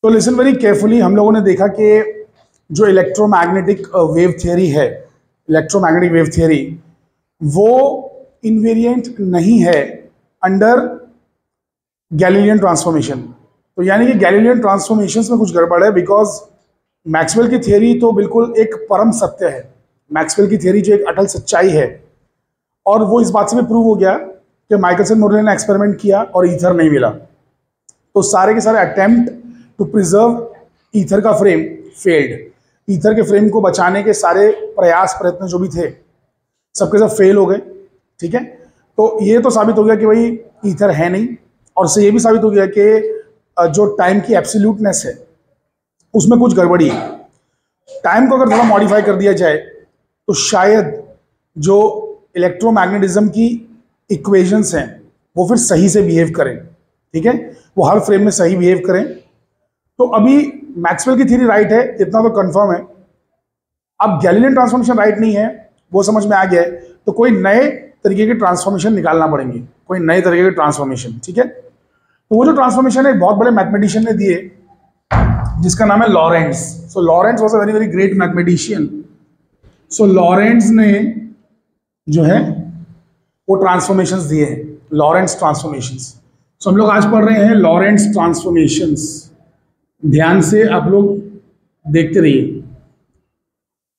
तो listen very carefully, हम लोगों ने देखा कि जो इलेक्ट्रोमैग्नेटिक वेव थियरी है, इलेक्ट्रोमैग्नेटिक वेव थियरी, वो इनवेरिएंट नहीं है अंडर गैलीलियन ट्रांसफॉर्मेशन। तो यानी कि गैलीलियन ट्रांसफॉर्मेशंस में कुछ गड़बड़ है, बिकॉज मैक्सवेल की थियरी तो बिल्कुल एक परम सत्य है, मैक्सवेल की थियरी जो एक अटल सच्चाई है, और वो इस बात से भी प्रूव हो गया कि माइकलसन मोरेल ने एक्सपेरिमेंट किया और ईथर नहीं मिला। तो सारे के सारे अटेम्प्ट टू प्रिजर्व ईथर का फ्रेम फेल्ड। ईथर के फ्रेम को बचाने के सारे प्रयास प्रयत्न जो भी थे सबके सब फेल हो गए। ठीक है, तो ये तो साबित हो गया कि भाई ईथर है नहीं, और से ये भी साबित हो गया कि जो टाइम की एब्सोल्यूटनेस है उसमें कुछ गड़बड़ी है। टाइम को अगर थोड़ा मॉडिफाई कर दिया जाए तो शायद जो इलेक्ट्रोमैग्नेटिज्म की इक्वेशंस हैं वो फिर सही से बिहेव करें। ठीक है, वो हर फ्रेम में सही बिहेव करें। तो अभी मैक्सवेल की थ्योरी राइट है, इतना तो कंफर्म है। अब गैलीलियन ट्रांसफॉर्मेशन राइट नहीं है, वो समझ में आ गया है, तो कोई नए तरीके के ट्रांसफॉर्मेशन निकालना पड़ेंगे, कोई नए तरीके के ट्रांसफॉर्मेशन। ठीक है, तो वो जो ट्रांसफॉर्मेशन है बहुत बड़े मैथमेटिशियन ने दिए, जिसका नाम है Lorentz. So Lorentz was a very very great mathematician. So Lorentz ने जो है वो ट्रांसफॉर्मेशंस दिए हैं, लॉरेंट्ज ट्रांसफॉर्मेशंस। सो हम लोग आज पढ़ रहे हैं लॉरेंट्ज ट्रांसफॉर्मेशंस। ध्यान से आप लोग देखते रहिए।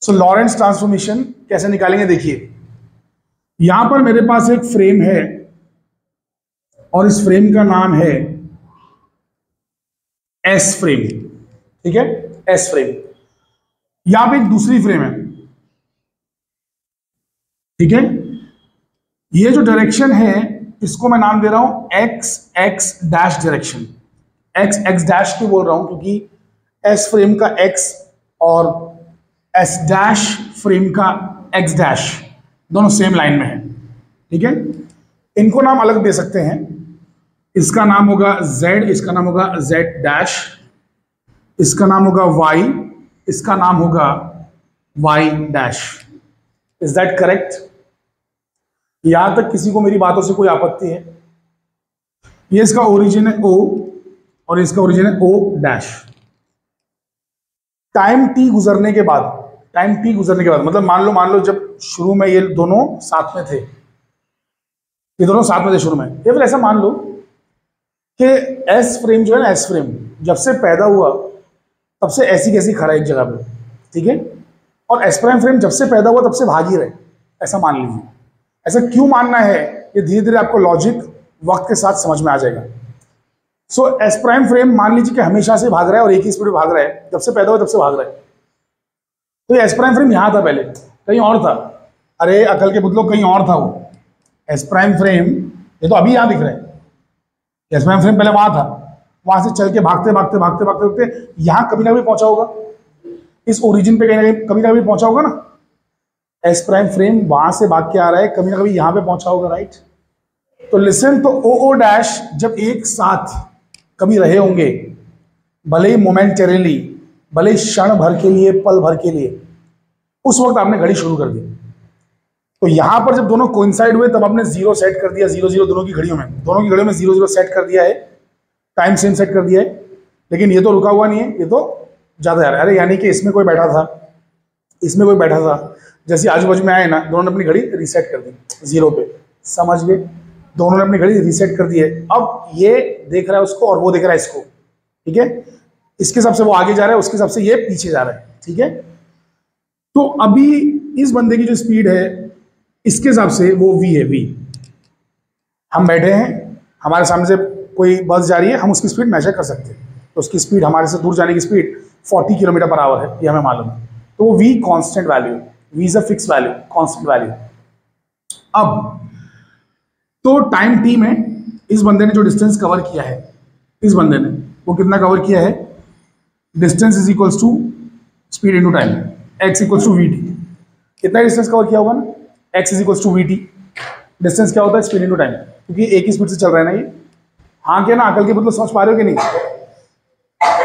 सो लॉरेंट्ज ट्रांसफॉर्मेशन कैसे निकालेंगे देखिए। यहां पर मेरे पास एक फ्रेम है और इस फ्रेम का नाम है एस फ्रेम। ठीक है, एस फ्रेम। यहां पे एक दूसरी फ्रेम है। ठीक है, ये जो डायरेक्शन है इसको मैं नाम दे रहा हूं x x dash direction. X x dash क्यों बोल रहा हूं, क्योंकि एस फ्रेम का एक्स और एस डैश फ्रेम का एक्स डैश दोनों सेम लाइन में है। ठीक है, इनको नाम अलग दे सकते हैं। इसका नाम होगा z, इसका नाम होगा z डैश, इसका नाम होगा y, इसका नाम होगा y dash. Is that correct? यहां तक किसी को मेरी बातों से कोई आपत्ति है? ये इसका ओरिजिन है o और इसका ओरिजिन है o डैश। टाइम t गुजरने के बाद, टाइम t गुजरने के बाद मतलब मान लो जब शुरू में ये दोनों साथ में थे, ये दोनों साथ में थे शुरू में, या फिर ऐसा मान लो कि एस फ्रेम जो है ना, एस फ्रेम जब से पैदा हुआ तब से ऐसी कैसी खड़ा है एक जगह पे। ठीक है, और एस प्राइम फ्रेम जब से पैदा हुआ तब से भाग ही रहे, ऐसा मान लीजिए। ऐसा क्यों मानना है, ये धीरे धीरे आपको लॉजिक वक्त के साथ समझ में आ जाएगा। सो एस प्राइम फ्रेम मान लीजिए कि हमेशा से भाग रहा है और एक ही स्पीड में भाग रहा है, जब से पैदा हुआ तब से भाग रहा है। तो एस प्राइम फ्रेम यहां था, पहले कहीं और था। अरे अकल के बुतलो, कहीं और था वो एस प्राइम फ्रेम। ये तो अभी यहां दिख रहा है, एस प्राइम फ्रेम पहले वहां था, वहां से चल के भागते भागते भागते भागते भागते यहां कभी ना कभी पहुंचा होगा, इस ओरिजिन पे कहीं ना कहीं कभी ना कभी पहुंचा होगा ना। एस प्राइम फ्रेम वहां से भाग के आ रहा है, कभी ना कभी यहां पे पहुंचा होगा, राइट? तो लिसन, तो ओ डैश जब एक साथ कभी रहे होंगे, भले ही मोमेंटरीली, भले ही क्षण भर के लिए, पल भर के लिए, उस वक्त आपने घड़ी शुरू कर दी। तो यहां पर जब दोनों कोइंसाइड हुए तब आपने 0 सेट कर दिया, 0 0 दोनों की घड़ियों में, 0 0 सेट कर दिया है, टाइम सेम सेट कर दिया है। लेकिन ये तो रुका हुआ नहीं है, ये तो ज्यादा जा रहा है। अरे यानी कि इसमें कोई बैठा था, इसमें कोई बैठा था, जैसे आजू बाजू में आए ना, दोनों ने अपनी घड़ी रीसेट कर दी 0 पे। समझ गए? दोनों ने अपनी घड़ी रीसेट कर दी है। अब ये देख रहा है उसको और वो देख रहा है इसको। ठीक है, इसके हिसाब से वो आगे जा रहा है, उसके हिसाब से ये पीछे जा रहा है। ठीक है, तो अभी इस बंदे की जो स्पीड है इसके हिसाब से वो v है, v। हम बैठे हैं, हमारे सामने से कोई बस जा रही है, हम उसकी स्पीड मेजर कर सकते हैं। तो उसकी स्पीड, हमारे से दूर जाने की स्पीड 40 किलोमीटर पर आवर है, ये हमें मालूम है। तो वो v constant value, v is a fix value, constant value. अब तो टाइम t में इस बंदे ने जो डिस्टेंस कवर किया है, इस बंदे ने वो कितना कवर किया है? Distance is equals to speed into time, x equals to vt। कितना डिस्टेंस कवर किया होगा ना? x is equals to vt। Distance क्या होता है? स्पीड इनटू टाइम, क्योंकि एक ही स्पीड से चल रहा है ना ये। हाँ क्या ना, अकल के मतलब समझ पा रहे हो कि नहीं?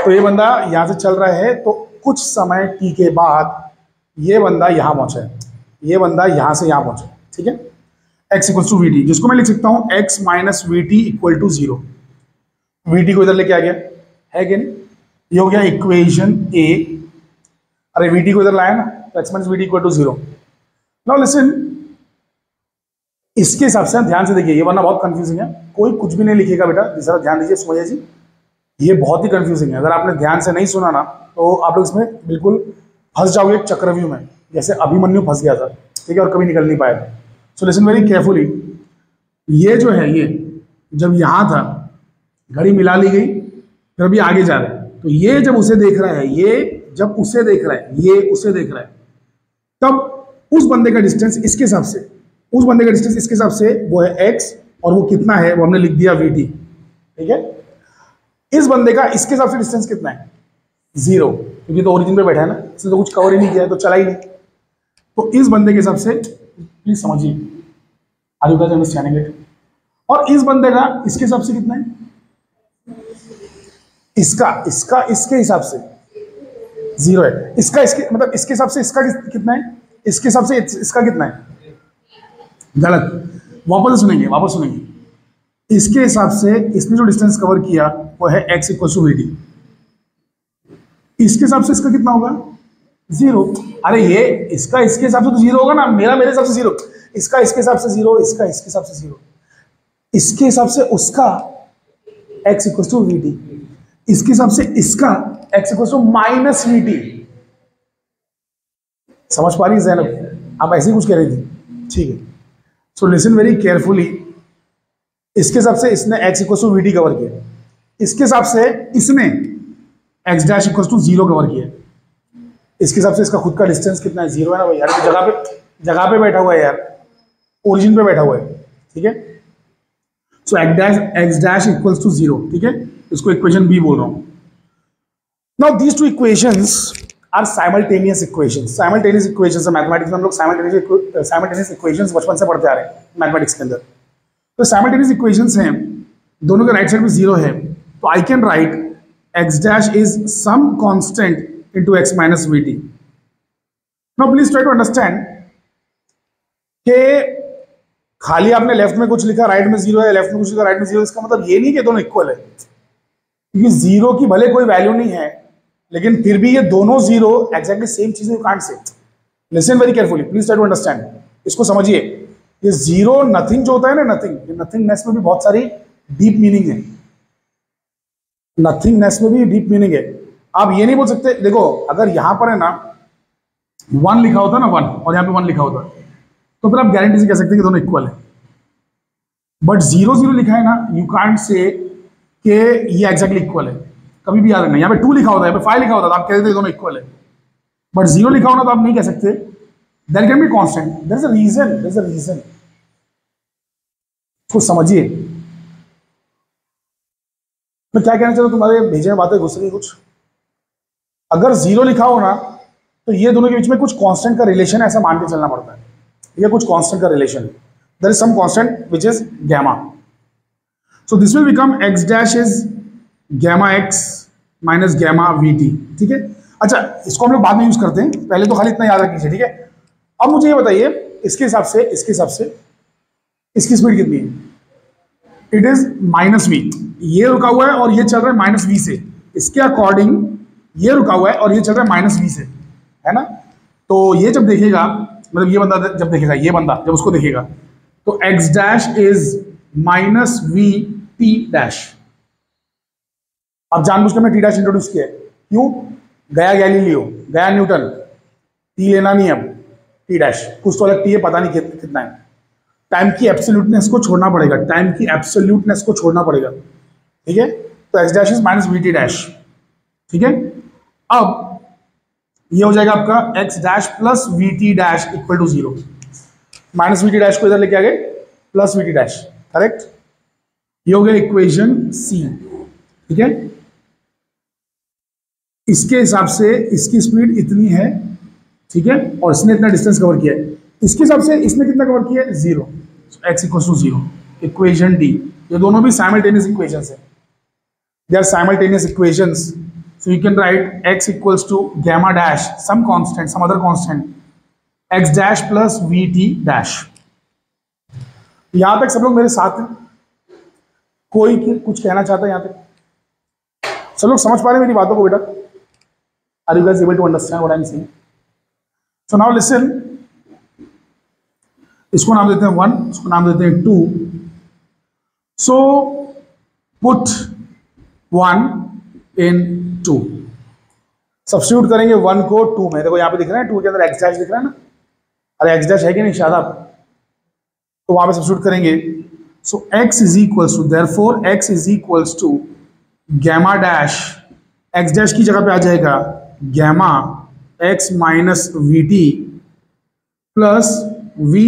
तो ये बंदा यहां से चल रहा है, तो कुछ समय t के बाद ये बंदा यहां पहुंचा है, ये बंदा यहां से यहां पहुंचा। ठीक है, x इक्वल्स टू vt, जिसको मैं लिख सकता हूं x minus vt equal to 0। vt को इधर लेके आ गया है कि नहीं? ये हो गया इक्वेशन ए। अरे वीटी को इधर लाया ना, तो x minus VT equal to 0। Now listen, इसके हिसाब से ध्यान से देखिए, ये वरना बहुत कंफ्यूजिंग है, कोई कुछ भी नहीं लिखेगा बेटा, जरा ध्यान दीजिए सुमैया जी, ये बहुत ही कंफ्यूजिंग है। अगर आपने ध्यान से नहीं सुना ना तो आप लोग इसमें बिल्कुल फंस जाओगे एक चक्रव्यूह में, जैसे अभिमन्यु फंस गया था, ठीक है, और कभी निकल नहीं पाया। सो लिसन वेरी केयरफुली, ये जो है ये जब यहां था, घड़ी मिला ली गई, फिर अभी आगे जा रहे हैं, तो ये जब उसे देख रहा है, ये जब उसे देख रहा है, ये उसे देख रहा है, तब उस बंदे का डिस्टेंस इसके हिसाब से, उस बंदे का डिस्टेंस इसके हिसाब से वो है x, और वो कितना है वो हमने लिख दिया vt, ठीक है। इस बंदे का इसके हिसाब से डिस्टेंस कितना है 0, क्योंकि तो ओरिजिन पे बैठा है ना, इसने तो कुछ कवर ही नहीं किया है, तो चला ही नहीं। तो इस बंदे के हिसाब से, प्लीज समझिए, are you guys understanding it. और इस बंदे का इसके हिसाब से कितना है, इसका इसका इसके हिसाब से 0 है, इसका इसके मतलब इसके हिसाब से इसका कितना है, इसके हिसाब से इसका कितना है, गलत, वापस सुनेंगे, वापस सुनेंगे। इसके हिसाब से इसने जो डिस्टेंस कवर किया वो है x इक्वल टू vt, इसके हिसाब से इसका कितना होगा 0। अरे ये इसका इसके हिसाब से तो 0 होगा ना, मेरा मेरे हिसाब से 0, इसका इसके हिसाब से 0, इसका इसके हिसाब से 0, इसके हिसाब से उसका x इक्वल टू vt, इसके हिसाब से इसका x equal to minus vt। समझ पा रही ज़ैनब, आप ऐसे ही कुछ कह रही थी, ठीक है। सो लिसन वेरी केयरफुली, इसके हिसाब से इसने x equal to vt cover किया, इसके हिसाब से इसने x dash equal to 0 cover किया, इसके हिसाब से इसका खुद का डिस्टेंस कितना है 0 है ना भाई यार, जगह पे बैठा हुआ है यार, ओरिजिन पे बैठा हुआ है, ठीक है। So x dash equal to 0, ठीक है, इसको इक्वेशन बी बोल रहा हूं। Now these two equations are simultaneous equations. Simultaneous equations है मैथमेटिक्स में, हम लोग साइमल्टेनियस इक्वेशंस बचपन से पढ़ते आ रहे हैं मैथमेटिक्स के अंदर। तो साइमल्टेनियस इक्वेशंस हैं, दोनों के राइट साइड में 0 है, तो I can write x dash is some constant into x minus vt। Now please try to understand कि खाली आपने लेफ्ट में कुछ लिखा, राइट में 0 है, लेफ्ट में कुछ लिखा, राइट में 0, इसका मतलब ये नहीं कि दोनों इक्वल है, क्योंकि 0 की भले कोई वैल्यू नहीं है, लेकिन फिर भी ये दोनों 0 एग्जैक्टली सेम चीज you can't say. Listen very carefully, please try to understand, इसको समझिए। ये 0 नथिंग जो होता है ना, नथिंग, ये नथिंगनेस में भी बहुत सारी डीप मीनिंग है, नथिंगनेस में भी डीप मीनिंग है। आप ये नहीं बोल सकते, देखो अगर यहां पर है ना 1 लिखा होता ना 1, और यहां पे 1 लिखा होता, तो फिर आप गारंटी से कह सकते हैं कि दोनों इक्वल है। बट 0 0 लिखा है ना, यू कांट से कि ये एग्जैक्टली इक्वल है, कभी भी याद रखना। यहाँ पे 2 लिखा होता है, यहाँ पे 5 लिखा होता है, तो आप कहते थे दोनों इक्वल है। बट 0 लिखा होना तो आप नहीं कह सकते, there can be constant, there is a reason, there is a reason. तो समझिए मैं क्या कहना चाहता हूं, तुम्हारे भेजे में बातें घुस रही कुछ। अगर 0 लिखा हो ना, तो ये दोनों के बीच में कुछ कांस्टेंट का रिलेशन ऐसा मान के चलना पड़ता है, ये कुछ कांस्टेंट का relation, there is some constant which is gamma. So this will become x dash is gamma x minus gamma vt, ठीक है। अच्छा, इसको हम लोग बाद में यूज करते हैं, पहले तो खाली इतना याद रख लीजिए, ठीक है। अब मुझे ये बताइए, इसके हिसाब से इसकी स्पीड कितनी है, इट इज माइनस वी, ये रुका हुआ है और ये चल रहा है माइनस वी से, इसके अकॉर्डिंग ये रुका हुआ है और ये चल रहा है माइनस वी से, है ना। तो ये जब देखेगा, मतलब ये बंदा जब देखेगा, ये बंदा जब उसको देखेगा, तो x dash is minus we T dash. अब जानबूझ के मैं टी डैश इंट्रोड्यूस किया है, क्यों? गया गैलीलियो, गया न्यूटन, टी लेना नहीं, अब टी डैश कुछ तो अलग टी है, पता नहीं कितना है। टाइम की एब्सोल्यूटनेस को छोड़ना पड़ेगा, टाइम की एब्सोल्यूटनेस को छोड़ना पड़ेगा, ठीक है। तो x dash is minus we T dash, ठीक है। अब ये हो जाएगा आपका x dash plus we T dash equal to 0, minus we T dash को इधर लेके आ गए, plus we T dash, correct. ये हो गया इक्वेशन सी, ठीक है। इसके हिसाब से इसकी स्पीड इतनी है, ठीक है, और इसने इतना डिस्टेंस कवर किया है, इसके हिसाब से इसने कितना कवर किया है 0, x equal to 0, equation D. ये दोनों भी साइमल्टेनियस इक्वेशंस है, they are simultaneous equations. So you can write x equals to gamma dash some constant, some other constant, x dash plus we T dash. यहां तक सब लोग मेरे साथ हैं? कोई कुछ कहना चाहता है यहां तक? सब लोग समझ पा रहे हैं मेरी बातों को बेटा? Are you guys able to understand what I am saying? So now listen, इसको नाम देते हैं 1, इसको नाम देते हैं 2. सो पुट 1 इन 2. सब्स्टिट्यूट करेंगे 1 को 2 में. देखो यहाँ पे दिख रहा है 2 के अंदर एक्स डैश दिख रहा है ना. अरे एक्स डैश है कि नहीं शादाब? तो वहां पे सब्स्टिट्यूट करेंगे. So x is equals to, therefore x is equals to gamma dash. X dash की जगह पे आ जाएगा gamma x minus we T plus we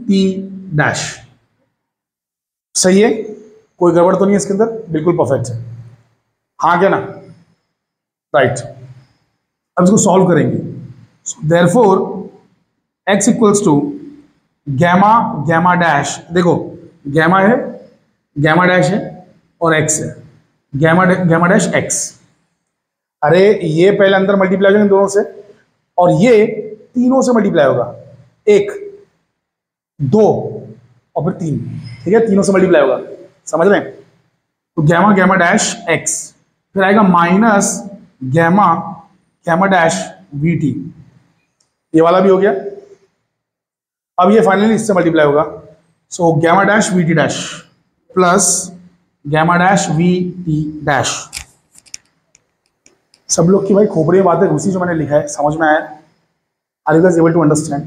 T dash. सही है? कोई गड़बड़ तो नहीं है इसके अंदर? बिल्कुल परफेक्ट है. हाँ क्या ना? राइट. अब इसको सॉल्व करेंगे. Therefore x equals to gamma gamma dash. देखो गैमा है, गैमा डैश है और x है. Gamma dash x. अरे ये पहले अंदर मल्टीप्लाई होगा इन दोनों से और ये तीनों से मल्टीप्लाई होगा. 1 2 और फिर 3. ठीक है, तीनों से मल्टीप्लाई होगा. समझ रहे हैं? तो गैमा गैमा डैश x, फिर आएगा minus gamma gamma dash we T. ये वाला भी हो गया. अब ये फाइनली इससे मल्टीप्लाई होगा. So gamma dash we T dash plus gamma dash we T dash. सब लोग की भाई खोपड़ी में बातें घुसी जो मैंने लिखा है समझ में आया? Are you guys able to understand?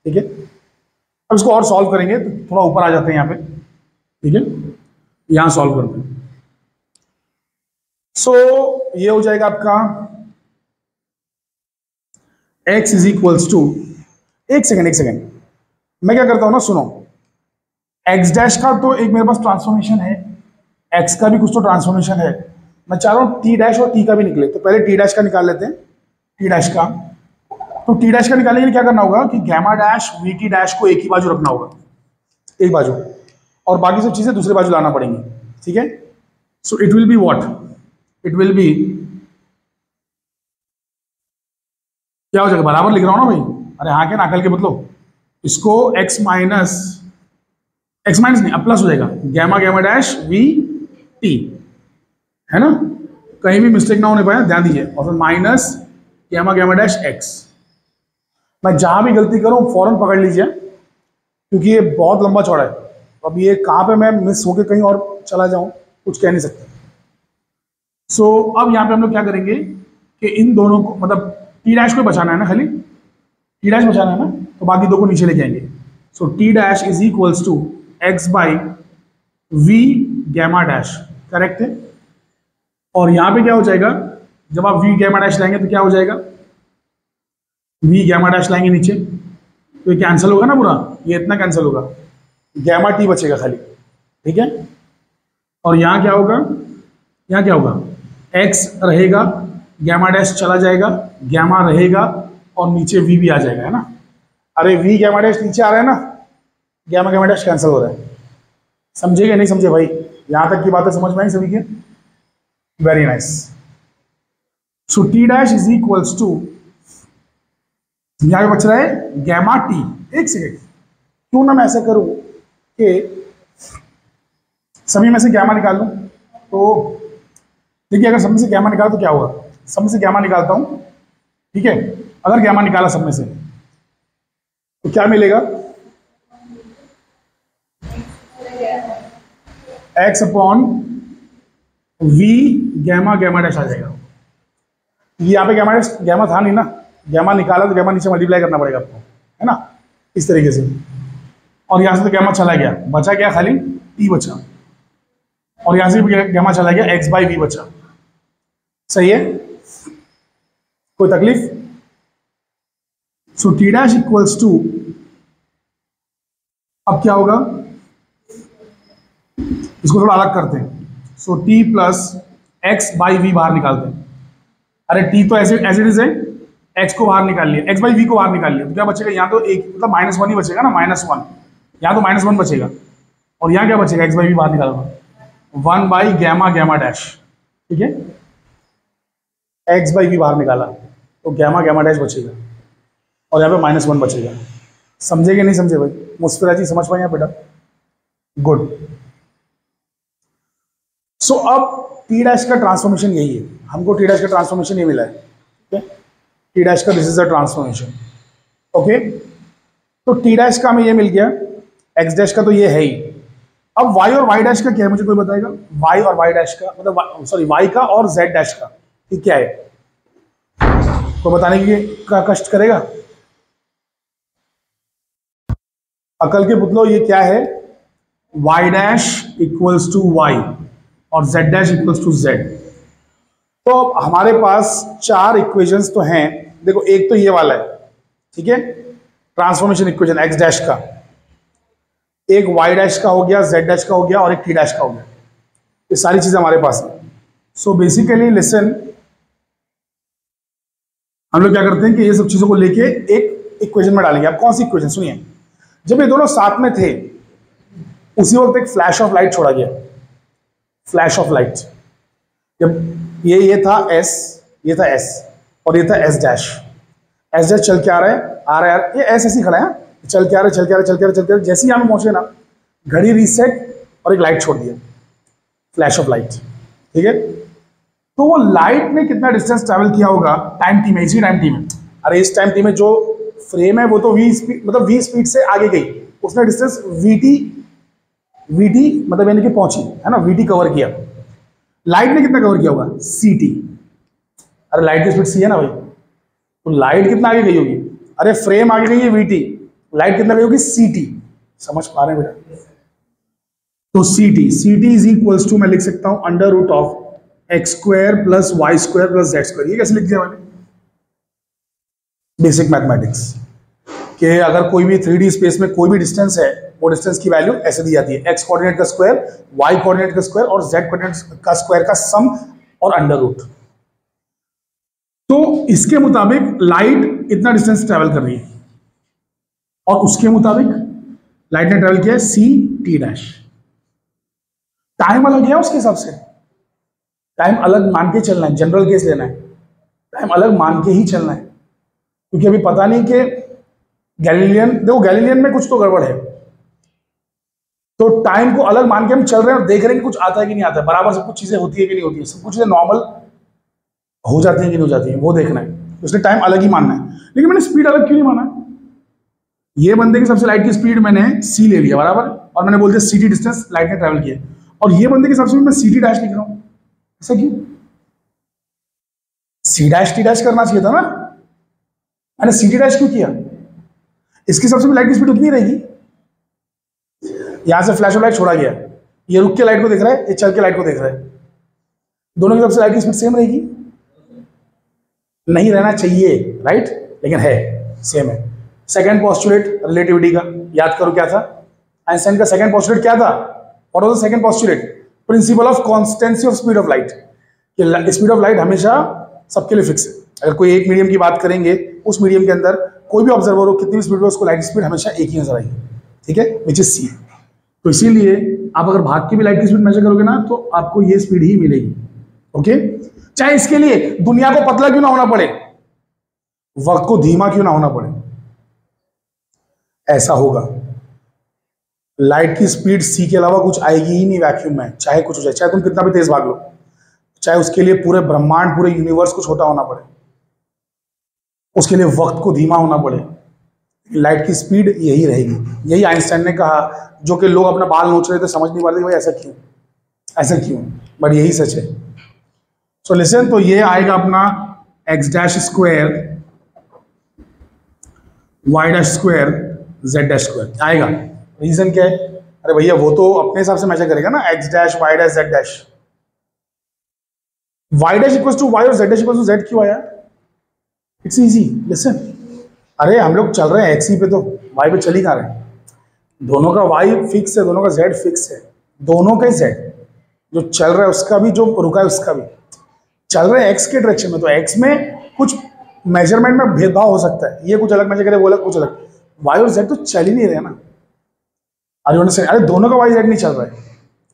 ठीक है. अब इसको और सॉल्व करेंगे तो थोड़ा ऊपर आ जाते हैं यहाँ पे. ठीक है, यहां सॉल्व करते हैं. सो ये हो जाएगा आपका x इज इक्वल्स टू, एक सेकेंड मैं क्या करता हूं ना, सुनो. x डैश का तो एक मेरे पास ट्रांसफॉर्मेशन है, x का भी कुछ तो ट्रांसफॉर्मेशन है. मैं चाह रहा हूं t डैश और t का भी निकले. तो पहले t डैश का निकाल लेते हैं. t डैश का, तो t डैश का निकालने के लिए क्या करना होगा कि gamma dash we T dash को एक ही बाजू रखना होगा, एक बाजू, और बाकी सब चीजें दूसरे बाजू लाना पड़ेंगी. ठीक है. सो it will be what? It will B, क्या हो जाएगा? बराबर लिख रहा हूं ना भाई. अरे हाँ क्या ना, अकल के मतलब. इसको x माइनस नहीं, अब प्लस हो जाएगा gamma gamma dash we T, है ना? कहीं भी मिस्टेक ना होने पाए, ध्यान दीजिए. और फिर minus gamma gamma dash x. मैं जहां भी गलती करूं फौरन पकड़ लीजिए क्योंकि ये बहुत लंबा चौड़ा है. अब ये कहां पे मैं मिस होके कहीं और चला जाऊं कुछ कह नहीं सकते. सो अब यहां पे हम लोग क्या करेंगे कि इन दोनों को, मतलब टी डैश को बचाना है ना, खाली टी डैश बचाना है ना, तो बाकी दो को नीचे लेके आएंगे. So T dash is equals to x by v gamma dash. Correct है. और यहां पे क्या हो जाएगा, जब आप वी गैमा डैश लाएंगे तो क्या हो जाएगा, वी गैमा डैश लाएंगे नीचे तो ये कैंसिल होगा ना पूरा, ये इतना कैंसिल होगा, गैमा टी बचेगा खाली. ठीक है. और यहाँ क्या होगा, यहाँ क्या होगा, एक्स रहेगा, गैमा डैश चला जाएगा, गैमा रहेगा और नीचे वी भी आ जाएगा, है ना? अरे वी गैमा डैश नीचे आ रहा है ना, गैमा गैमा डैश कैंसिल हो रहा है. समझे या नहीं समझे भाई? यहां तक की बातें समझ में आई सभी के? Very nice. So T dash is equals to, यहां पे बच रहा है गैमा टी. एक सेकेंड, क्यों ना मैं ऐसा करूं कि सभी में से गैमा निकाल लूं. तो देखिए, अगर सब में से गैमा निकाला तो क्या होगा, सब में से गैमा निकालता हूं. ठीक है. अगर गैमा निकाला सब में से तो क्या मिलेगा, x upon v gamma gamma dash आ जाएगा. यहाँ पे गैमा था नहीं ना, गैमा निकाला तो गैमा नीचे मल्टीप्लाई करना पड़ेगा आपको, है ना? इस तरीके से. और यहां से तो गैमा चला गया, बचा क्या, खाली टी बचा. और यहां से भी गैमा चला गया, एक्स बाई वी बचा. सही है? कोई तकलीफ? So T dash equals to, अब क्या होगा, इसको थोड़ा अलग करते हैं. So t plus x by v बाहर निकालते हैं. अरे टी तो एज इट इज है, एक्स को बाहर निकाल लिया, एक्स बाई वी को बाहर निकाल लिया, तो क्या बचेगा, यहाँ तो एक मतलब -1 ही बचेगा ना, -1. यहाँ तो -1 बचेगा और यहाँ क्या बचेगा, एक्स बाई वी बाहर निकालूंगा, 1 बाई गैमा गैमा डैश. ठीक है. एक्स बाई वी बाहर निकाला तो गैमा गैमा डैश बचेगा और यहाँ पे -1 बचेगा. समझे कि नहीं समझे भाई? मुस्कुरा जी समझ पाए बेटा? गुड. सो अब टी डैश का ट्रांसफॉर्मेशन यही है, हमको टी डैश का ट्रांसफॉर्मेशन ये मिला है, ठीक है, टी डैश का this is the transformation. Okay, तो टी डैश का हमें ये मिल गया, एक्स डैश का तो ये है ही। अब वाई और वाई डैश का क्या है, मुझे कोई बताएगा? वाई और वाई डैश का मतलब सॉरी वाई का और जेड डैश का ये क्या है? तो बताने के का कष्ट करेगा? अकल के पुतलो, ये क्या है? Y dash equals to y और z dash equals to z. तो अब हमारे पास चार इक्वेशंस तो हैं, देखो एक तो ये वाला है, ठीक है, ट्रांसफॉर्मेशन इक्वेशन एक्स डैश का, एक वाई डैश का हो गया, जेड डैश का हो गया और एक टी डैश का हो गया। ये सारी चीजें हमारे पास हैं। सो बेसिकली लिसन, हम लोग क्या करते हैं कि ये सब चीजों को लेके एक इक्वेशन में डालेंगे। अब कौन सी इक्वेशन? सुनिए, जब ये दोनों साथ में थे उसी वक्त एक फ्लैश ऑफ लाइट छोड़ा गया, फ्लैश ऑफ लाइट। जब ये था एस, ये था एस और ये था एस डैश। एस डैश चल के आ रहा है, ये एस ऐसे ही खड़ा है, चल के आ रहा है, चल के आ रहा है, चल के आ रहा है, चल के आ रहा है। जैसे ही यहाँ पे पहुंचे ना, घड़ी रीसेट और एक लाइट छोड़ दिया, फ्लैश ऑफ लाइट, ठीक है। तो वो लाइट ने कितना डिस्टेंस ट्रैवल किया होगा टाइम टी में, इसी टाइम टी में। अरे इस टाइम टी में जो फ्रेम है वो तो वी स्पीड मतलब वी स्पीड से आगे गई, उसने डिस्टेंस वीटी मतलब यानी कि पहुंची है ना, वीटी कवर किया। लाइट ने कितना कवर किया होगा? सीटी। अरे लाइट की स्पीड सी है ना भाई, तो लाइट कितना आगे गई होगी? अरे फ्रेम आगे गई है वीटी, लाइट कितना गई होगी? सीटी। समझ पा रहे हैं बेटा? तो सीटी इज इक्वल्स टू, मैं लिख सकता हूं under root of X square plus Y square plus Z square. ये कैसे लिख दिया मैंने? बेसिक मैथमेटिक्स कि अगर कोई भी 3D स्पेस में कोई भी डिस्टेंस है, वो डिस्टेंस की वैल्यू ऐसे दी जाती है, एक्स कोऑर्डिनेट का स्क्वायर, वाई कोऑर्डिनेट का स्क्वायर और जेड कोऑर्डिनेट का स्क्वायर का सम और अंडर रूट। तो इसके मुताबिक लाइट इतना डिस्टेंस ट्रैवल कर रही है और उसके मुताबिक लाइट ने ट्रैवल किया है सी टी डैश। टाइम अलग है उसके हिसाब से, टाइम अलग मान के चलना है, जनरल केस लेना है, टाइम अलग मान के ही चलना है, क्योंकि अभी पता नहीं कि गैलीलियन, देखो गैलीलियन में कुछ तो गड़बड़ है, तो टाइम को अलग मान के हम चल रहे हैं और देख रहे हैं कि कुछ आता है कि नहीं आता है, बराबर सब कुछ चीजें होती है कि नहीं होती है, सब कुछ चीजें नॉर्मल हो जाती है कि नहीं हो जाती है, वो देखना है, इसलिए टाइम अलग ही मानना है। लेकिन मैंने स्पीड अलग क्यों नहीं माना? ये बंदे की सबसे लाइट की स्पीड मैंने सी ले लिया बराबर, और मैंने बोल दिया सीटी डिस्टेंस लाइट ने ट्रैवल किया, और ये बंदे की सबसे मैं सीटी डैश लिख रहा हूं। ऐसा क्यों? सी डैश टी डैश करना चाहिए था ना, मैंने सीटी डैश क्यों किया? इसकी सबसे लाइट की स्पीड उतनी रहेगी। यहां से फ्लैश ऑफ लाइट छोड़ा गया, ये रुक के लाइट को देख रहा है, ये चल के लाइट को देख रहा है, दोनों की सबसे लाइट की स्पीड सेम रहेगी? नहीं रहना चाहिए, राइट, लेकिन है, सेम है। सेकंड पोस्टुलेट रिलेटिविटी का याद करो क्या था? आइंस्टाइन का सेकंड पोस्टुलेट क्या था? What was the second postulate? Principle of constancy of speed of light, कि स्पीड ऑफ लाइट हमेशा सबके लिए फिक्स है। अगर कोई एक मीडियम की बात करेंगे, उस मीडियम के अंदर कोई भी ऑब्जर्वर हो, कितनी भी स्पीड हो, उसको लाइट स्पीड हमेशा एक ही नजर आएगी, ठीक है, विच इज सी। तो इसीलिए आप अगर भाग की भी लाइट की स्पीड मेजर करोगे ना, तो आपको ये स्पीड ही मिलेगी। ओके, चाहे इसके लिए दुनिया को पतला क्यों ना होना पड़े, वक्त को धीमा क्यों ना होना पड़े, ऐसा होगा। लाइट की स्पीड सी के अलावा कुछ आएगी ही नहीं वैक्यूम में, चाहे कुछ हो जाए, चाहे तुम कितना भी तेज भाग लो, चाहे उसके लिए पूरे ब्रह्मांड पूरे यूनिवर्स को छोटा होना पड़े, उसके लिए वक्त को धीमा होना पड़े, लाइट की स्पीड यही रहेगी। यही आइंस्टाइन ने कहा, जो कि लोग अपना बाल नोच रहे थे, समझ नहीं पा रहे थे भाई ऐसा क्यों, ऐसा क्यों, बट यही सच है। सो लिसन, तो ये आएगा अपना X dash square Y dash square Z dash square आएगा। रीजन क्या है? अरे भैया वो तो अपने हिसाब से मेजर करेगा ना, x dash y dash z dash. Y dash equals to y और z dash equals to z क्यों आया? It's easy, listen. अरे हम लोग चल रहे हैं एक्स ही पे, तो वाई पे चल ही कहाँ रहे हैं? दोनों का वाई फिक्स है, दोनों का जेड फिक्स है, दोनों का जेड जो चल रहा है उसका भी, जो रुका है उसका भी। चल रहे हैं एक्स के डायरेक्शन में, तो एक्स में कुछ मेजरमेंट में भेदभाव हो सकता है, ये कुछ अलग मेजर करे, वो अलग कुछ अलग। वाई और जेड तो चल ही नहीं रहे ना, अरे दोनों का वाई जेड नहीं चल रहा है,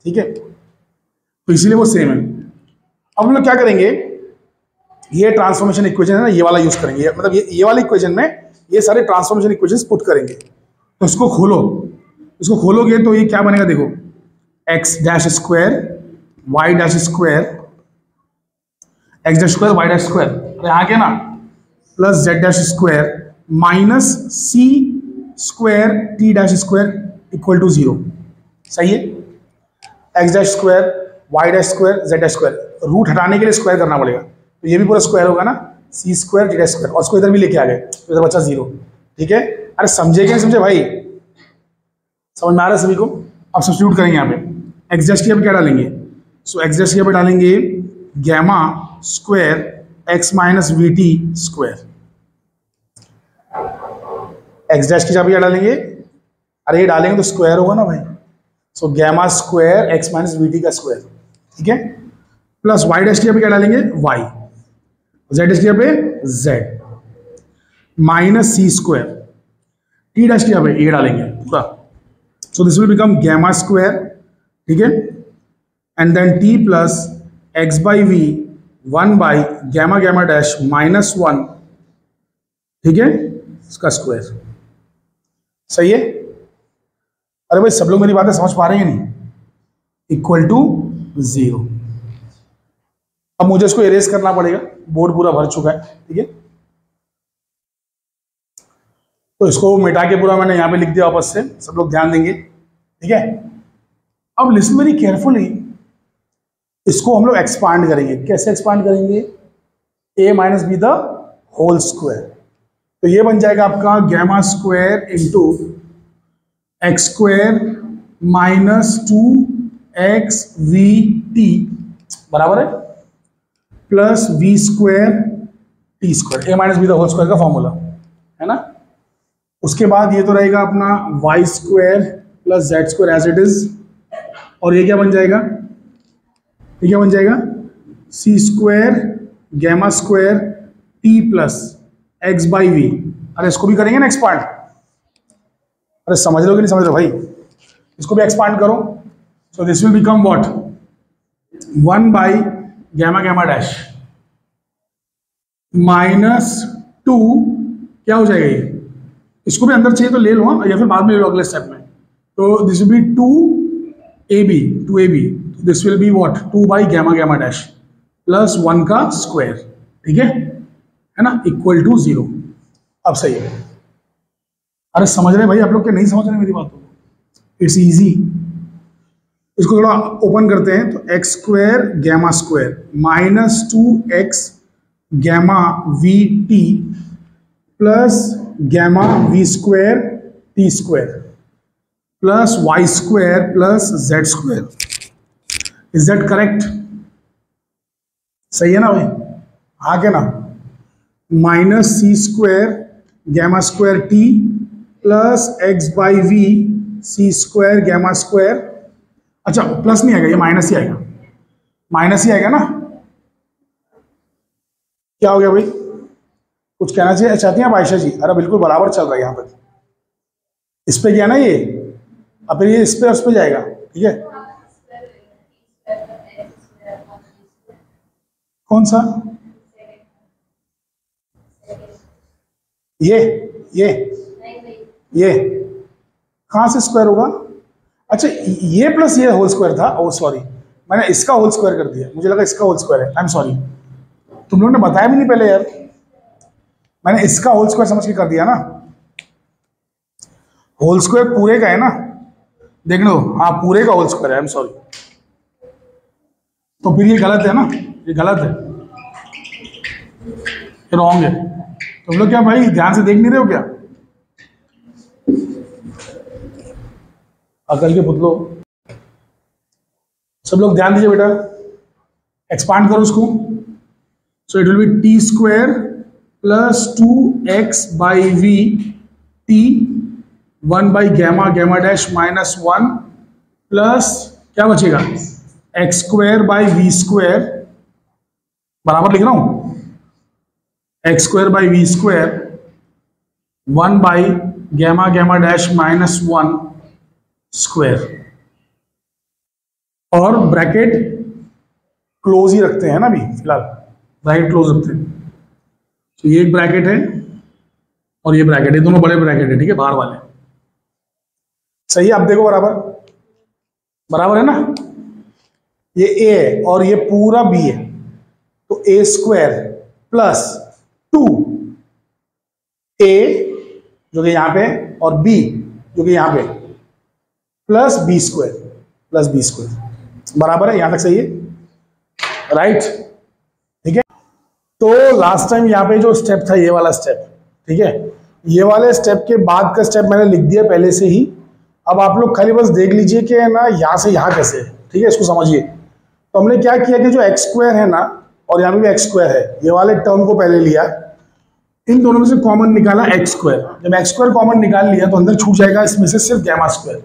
ठीक है, तो इसीलिए वो सेम है। अब हम लोग क्या करेंगे, ये ट्रांसफॉर्मेशन इक्वेशन है ना, ये वाला यूज करेंगे, मतलब ये वाले इक्वेशन में ये सारे ट्रांसफॉर्मेशन इक्वेशंस पुट करेंगे। तो इसको खोलोगे तो ये क्या बनेगा, देखो, X dash square Y dash square X dash square Y dash square, अरे यहाँ के ना, plus Z dash square minus C square T dash square equal to 0। सही है। X dash square Y dash square Z dash square, root हटाने के लिए square करना पड़ेगा, तो ये भी पूरा स्क्वायर होगा ना, सी स्क्वायर टी डैश स्क्वायर, और उसको इधर भी लेके आ गए तो इधर बचा 0। ठीक है। अरे समझे कि नहीं समझे भाई, समझ में आ रहा है सभी को। अब सब्स्टिट्यूट करेंगे यहाँ पे, एक्स डैश की क्या डालेंगे, सो एक्स डैश की डालेंगे gamma square x minus we T square. X dash की क्या डालेंगे, अरे ये डालेंगे तो स्क्वायर होगा ना भाई, so gamma square x minus we t का स्क्वायर। ठीक है। प्लस वाई डैश की क्या डालेंगे वाई, जेड डैश की जेड माइनस सी स्क्वायर, टी डैश की ए डालेंगे पूरा, so this will become gamma square. ठीक है। And then t plus x by v 1 by gamma gamma dash minus 1। ठीक है, इसका स्क्वायर। सही है। अरे भाई सब लोग मेरी बातें समझ पा रहे हैं नहीं, इक्वल टू 0। अब मुझे इसको इरेज करना पड़ेगा, बोर्ड पूरा भर चुका है। ठीक है, तो इसको मिटा के पूरा मैंने यहां पे लिख दिया वापस से, सब लोग ध्यान देंगे। ठीक है। अब लिसन वेरी केयरफुली, इसको हम लोग एक्सपांड करेंगे। कैसे एक्सपांड करेंगे, a minus b the whole square, तो ये बन जाएगा आपका gamma square into x square minus 2x v t बराबर है plus v square T square, a minus b the whole square का फॉर्मूला है ना। उसके बाद ये तो रहेगा अपना y square plus Z square as it is, और ये क्या बन जाएगा, ये क्या बन जाएगा, c square gamma square T plus x by V. अरे इसको भी करेंगे ना एक्सपांड, अरे समझ लो कि नहीं समझ लो भाई, इसको भी एक्सपांड करो। So this will become what, 1 by gamma gamma dash minus 2, क्या हो जाएगा ये, इसको भी अंदर चाहिए तो ले लो हाँ, या फिर बाद में ले लो अगले स्टेप में। तो this will be 2ab, this will be what 2 by gamma gamma dash plus 1 का स्क्वायर। ठीक है ना, इक्वल टू 0। अब सही है। अरे समझ रहे भाई आप लोग, क्या नहीं समझ रहे मेरी बात को, इट्स इजी। इसको थोड़ा ओपन करते हैं, तो X square gamma square minus 2x gamma V T plus gamma V square T square plus Y square plus Z square. Is that correct? सही है ना भाई, हाँ क्या ना, minus C square gamma square T plus x by V C square gamma square. अच्छा plus नहीं आएगा, ये माइनस ही आएगा, माइनस ही आएगा ना। क्या हो गया भाई, कुछ कहना चाहिए चाहती हैं आप आयशा जी? अरे बिल्कुल बराबर चल रहा है यहाँ पर, इस पे गया ना ये, अब फिर ये इस पे उस पे जाएगा। ठीक है, कौन सा, ये कहां से स्क्वायर होगा? अच्छा ये प्लस ये होल स्क्वायर था, ओ सॉरी मैंने इसका होल स्क्वायर कर दिया, मुझे लगा इसका होल स्क्वायर है, आई एम सॉरी। तुम लोगों ने बताया भी नहीं पहले यार, मैंने इसका होल स्क्वायर समझ के कर दिया ना। होल स्क्वायर पूरे का है ना, देख लो, हाँ पूरे का होल स्क्वायर है, आई एम सॉरी। तो फिर ये गलत है ना, ये गलत है, ये रॉन्ग है। तुम लोग क्या भाई ध्यान से देख नहीं रहे हो क्या? अकल के पुतलो, सब लोग ध्यान दीजिए बेटा, एक्सपांड करो उसको। So it will be T square plus 2x by V T 1 by gamma gamma dash minus 1 plus क्या बचेगा, X square by we square, बराबर लिख रहा हूं, X square by we square 1 by gamma gamma dash minus 1 square, और bracket close ही रखते हैं ना अभी फिलहाल, ब्रैकेट क्लोज रखते हैं। तो ये एक ब्रैकेट है और ये ब्रैकेट है, दोनों बड़े ब्रैकेट है। ठीक है, बाहर वाले सही है। आप देखो बराबर, बराबर है ना। ये ए है और ये पूरा बी है, तो ए स्क्वायर प्लस 2 ए जो कि यहां पे और बी जो कि यहां पे प्लस बी स्क्वायर बराबर है। यहां तक सही है, राइट? ठीक है, तो लास्ट टाइम यहां पे जो स्टेप था ये वाला स्टेप, ठीक है, ये वाले स्टेप के बाद का स्टेप मैंने लिख दिया पहले से ही। अब आप लोग खाली बस देख लीजिए कि है ना यहां से यहां कैसे है, ठीक है, इसको समझिए। तो हमने क्या किया कि जो एक्स स्क्वायर है ना और यहाँ पे भी एक्स स्क्वायर है, ये वाले टर्म को पहले लिया, इन दोनों में से कॉमन निकाला एक्स स्क्वायर। जब एक्स स्क्वायर कॉमन निकाल लिया तो अंदर छूट जाएगा इसमें से सिर्फ गैमा स्क्वायर।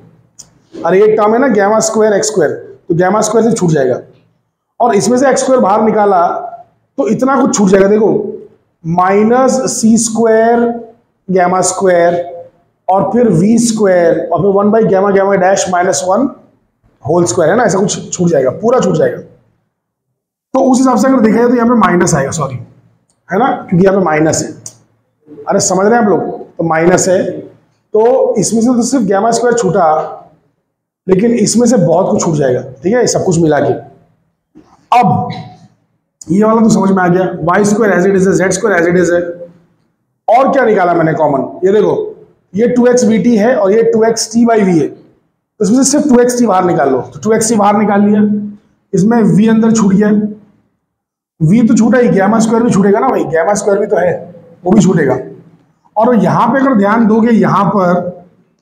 और एक टर्म है ना गैमा स्क्वायर एक्स स्क्वायर, तो गैमा स्क्वायर से छूट जाएगा। और इसमें से एक्स स्क्वायर बाहर निकाला तो इतना कुछ छूट जाएगा, देखो माइनस सी स्क्वायर गैमा स्क्वायर और फिर वी स्क्वायर और फिर 1 by gamma gamma dash minus 1 whole square, है ना, ऐसा कुछ छूट जाएगा, पूरा छूट जाएगा। तो उस हिसाब से अगर देखा जाए तो यहाँ पे माइनस आएगा, सॉरी, है ना, क्योंकि यहाँ पे माइनस है। अरे समझ रहे हैं आप लोग? तो माइनस है, तो इसमें से तो सिर्फ गैमा स्क्वायर छूटा, लेकिन इसमें से बहुत कुछ छूट जाएगा, ठीक है, सब कुछ मिला के। अब ये वाला तो समझ में आ गया, y square as it is है, z square as it is है। और क्या निकाला मैंने कॉमन, ये देखो, ये 2x vt है और ये 2xt बाई वी है, तो इसमें से सिर्फ 2xt बाहर निकाल लो, तो 2xt बाहर निकाल लिया, इसमें v अंदर छूट गया, v तो छूटा ही, गैमा स्क्वायर भी छूटेगा ना भाई, गैमा स्क्वायर भी तो है, वो भी छूटेगा। और यहां पे अगर ध्यान दोगे यहां पर,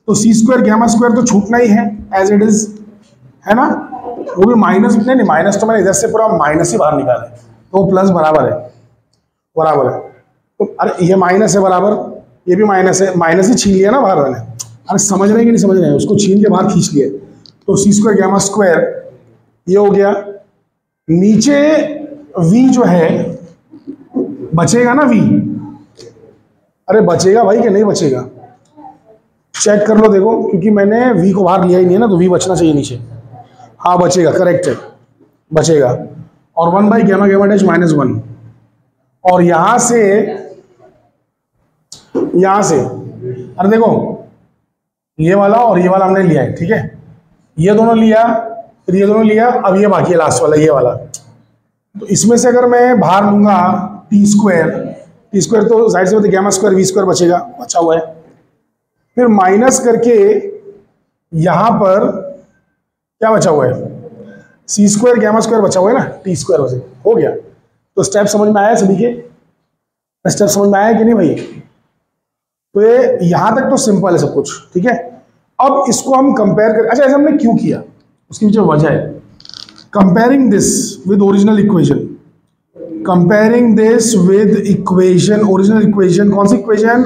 तो सी स्क्वायर गैमा स्क्वायर तो छूटना ही है एज इट इज, है ना, वो भी माइनस, नहीं माइनस तो मैंने इधर से पूरा माइनस ही बाहर निकाला है, तो प्लस बराबर है, बराबर है। तो अरे ये माइनस है बराबर, ये भी माइनस है, माइनस ही छीन लिया ना बाहर मैंने। अरे समझ रहे हैं कि नहीं समझ रहे हैं, उसको छीन के बाहर खींच लिया, तो सी स्क्वायर गैमा स्क्वायर ये हो गया। नीचे v जो है बचेगा ना, v, अरे बचेगा भाई कि नहीं बचेगा, चेक कर लो, देखो, क्योंकि मैंने v को बाहर लिया ही नहीं है ना, तो v बचना चाहिए नीचे। हाँ बचेगा, करेक्ट है, बचेगा। और 1 by gamma gamma dash minus 1, और यहां से अरे देखो ये वाला और ये वाला हमने लिया है, ठीक है, ये दोनों लिया, फिर ये दोनों लिया, अब ये बाकी है लास्ट वाला, ये वाला। तो इसमें से अगर मैं बाहर लूंगा टी स्क्वायर तो जाहिर सी बात है गैमा स्क्वायर वी स्क्वायर बचेगा, बचा हुआ है। फिर माइनस करके यहां पर क्या बचा हुआ है, सी स्क्वायर गैमा स्क्वायर बचा हुआ है ना, टी स्क्वायर बचे, हो गया। तो स्टेप समझ में आया सभी के? स्टेप समझ में आया कि नहीं भाई? तो ये यहां तक तो सिंपल है सब कुछ, ठीक है। अब इसको हम कंपेयर कर, अच्छा ऐसा हमने क्यों किया, उसकी पीछे वजह है। Comparing this with original equation, comparing this with equation, original equation, कौन सी इक्वेशन?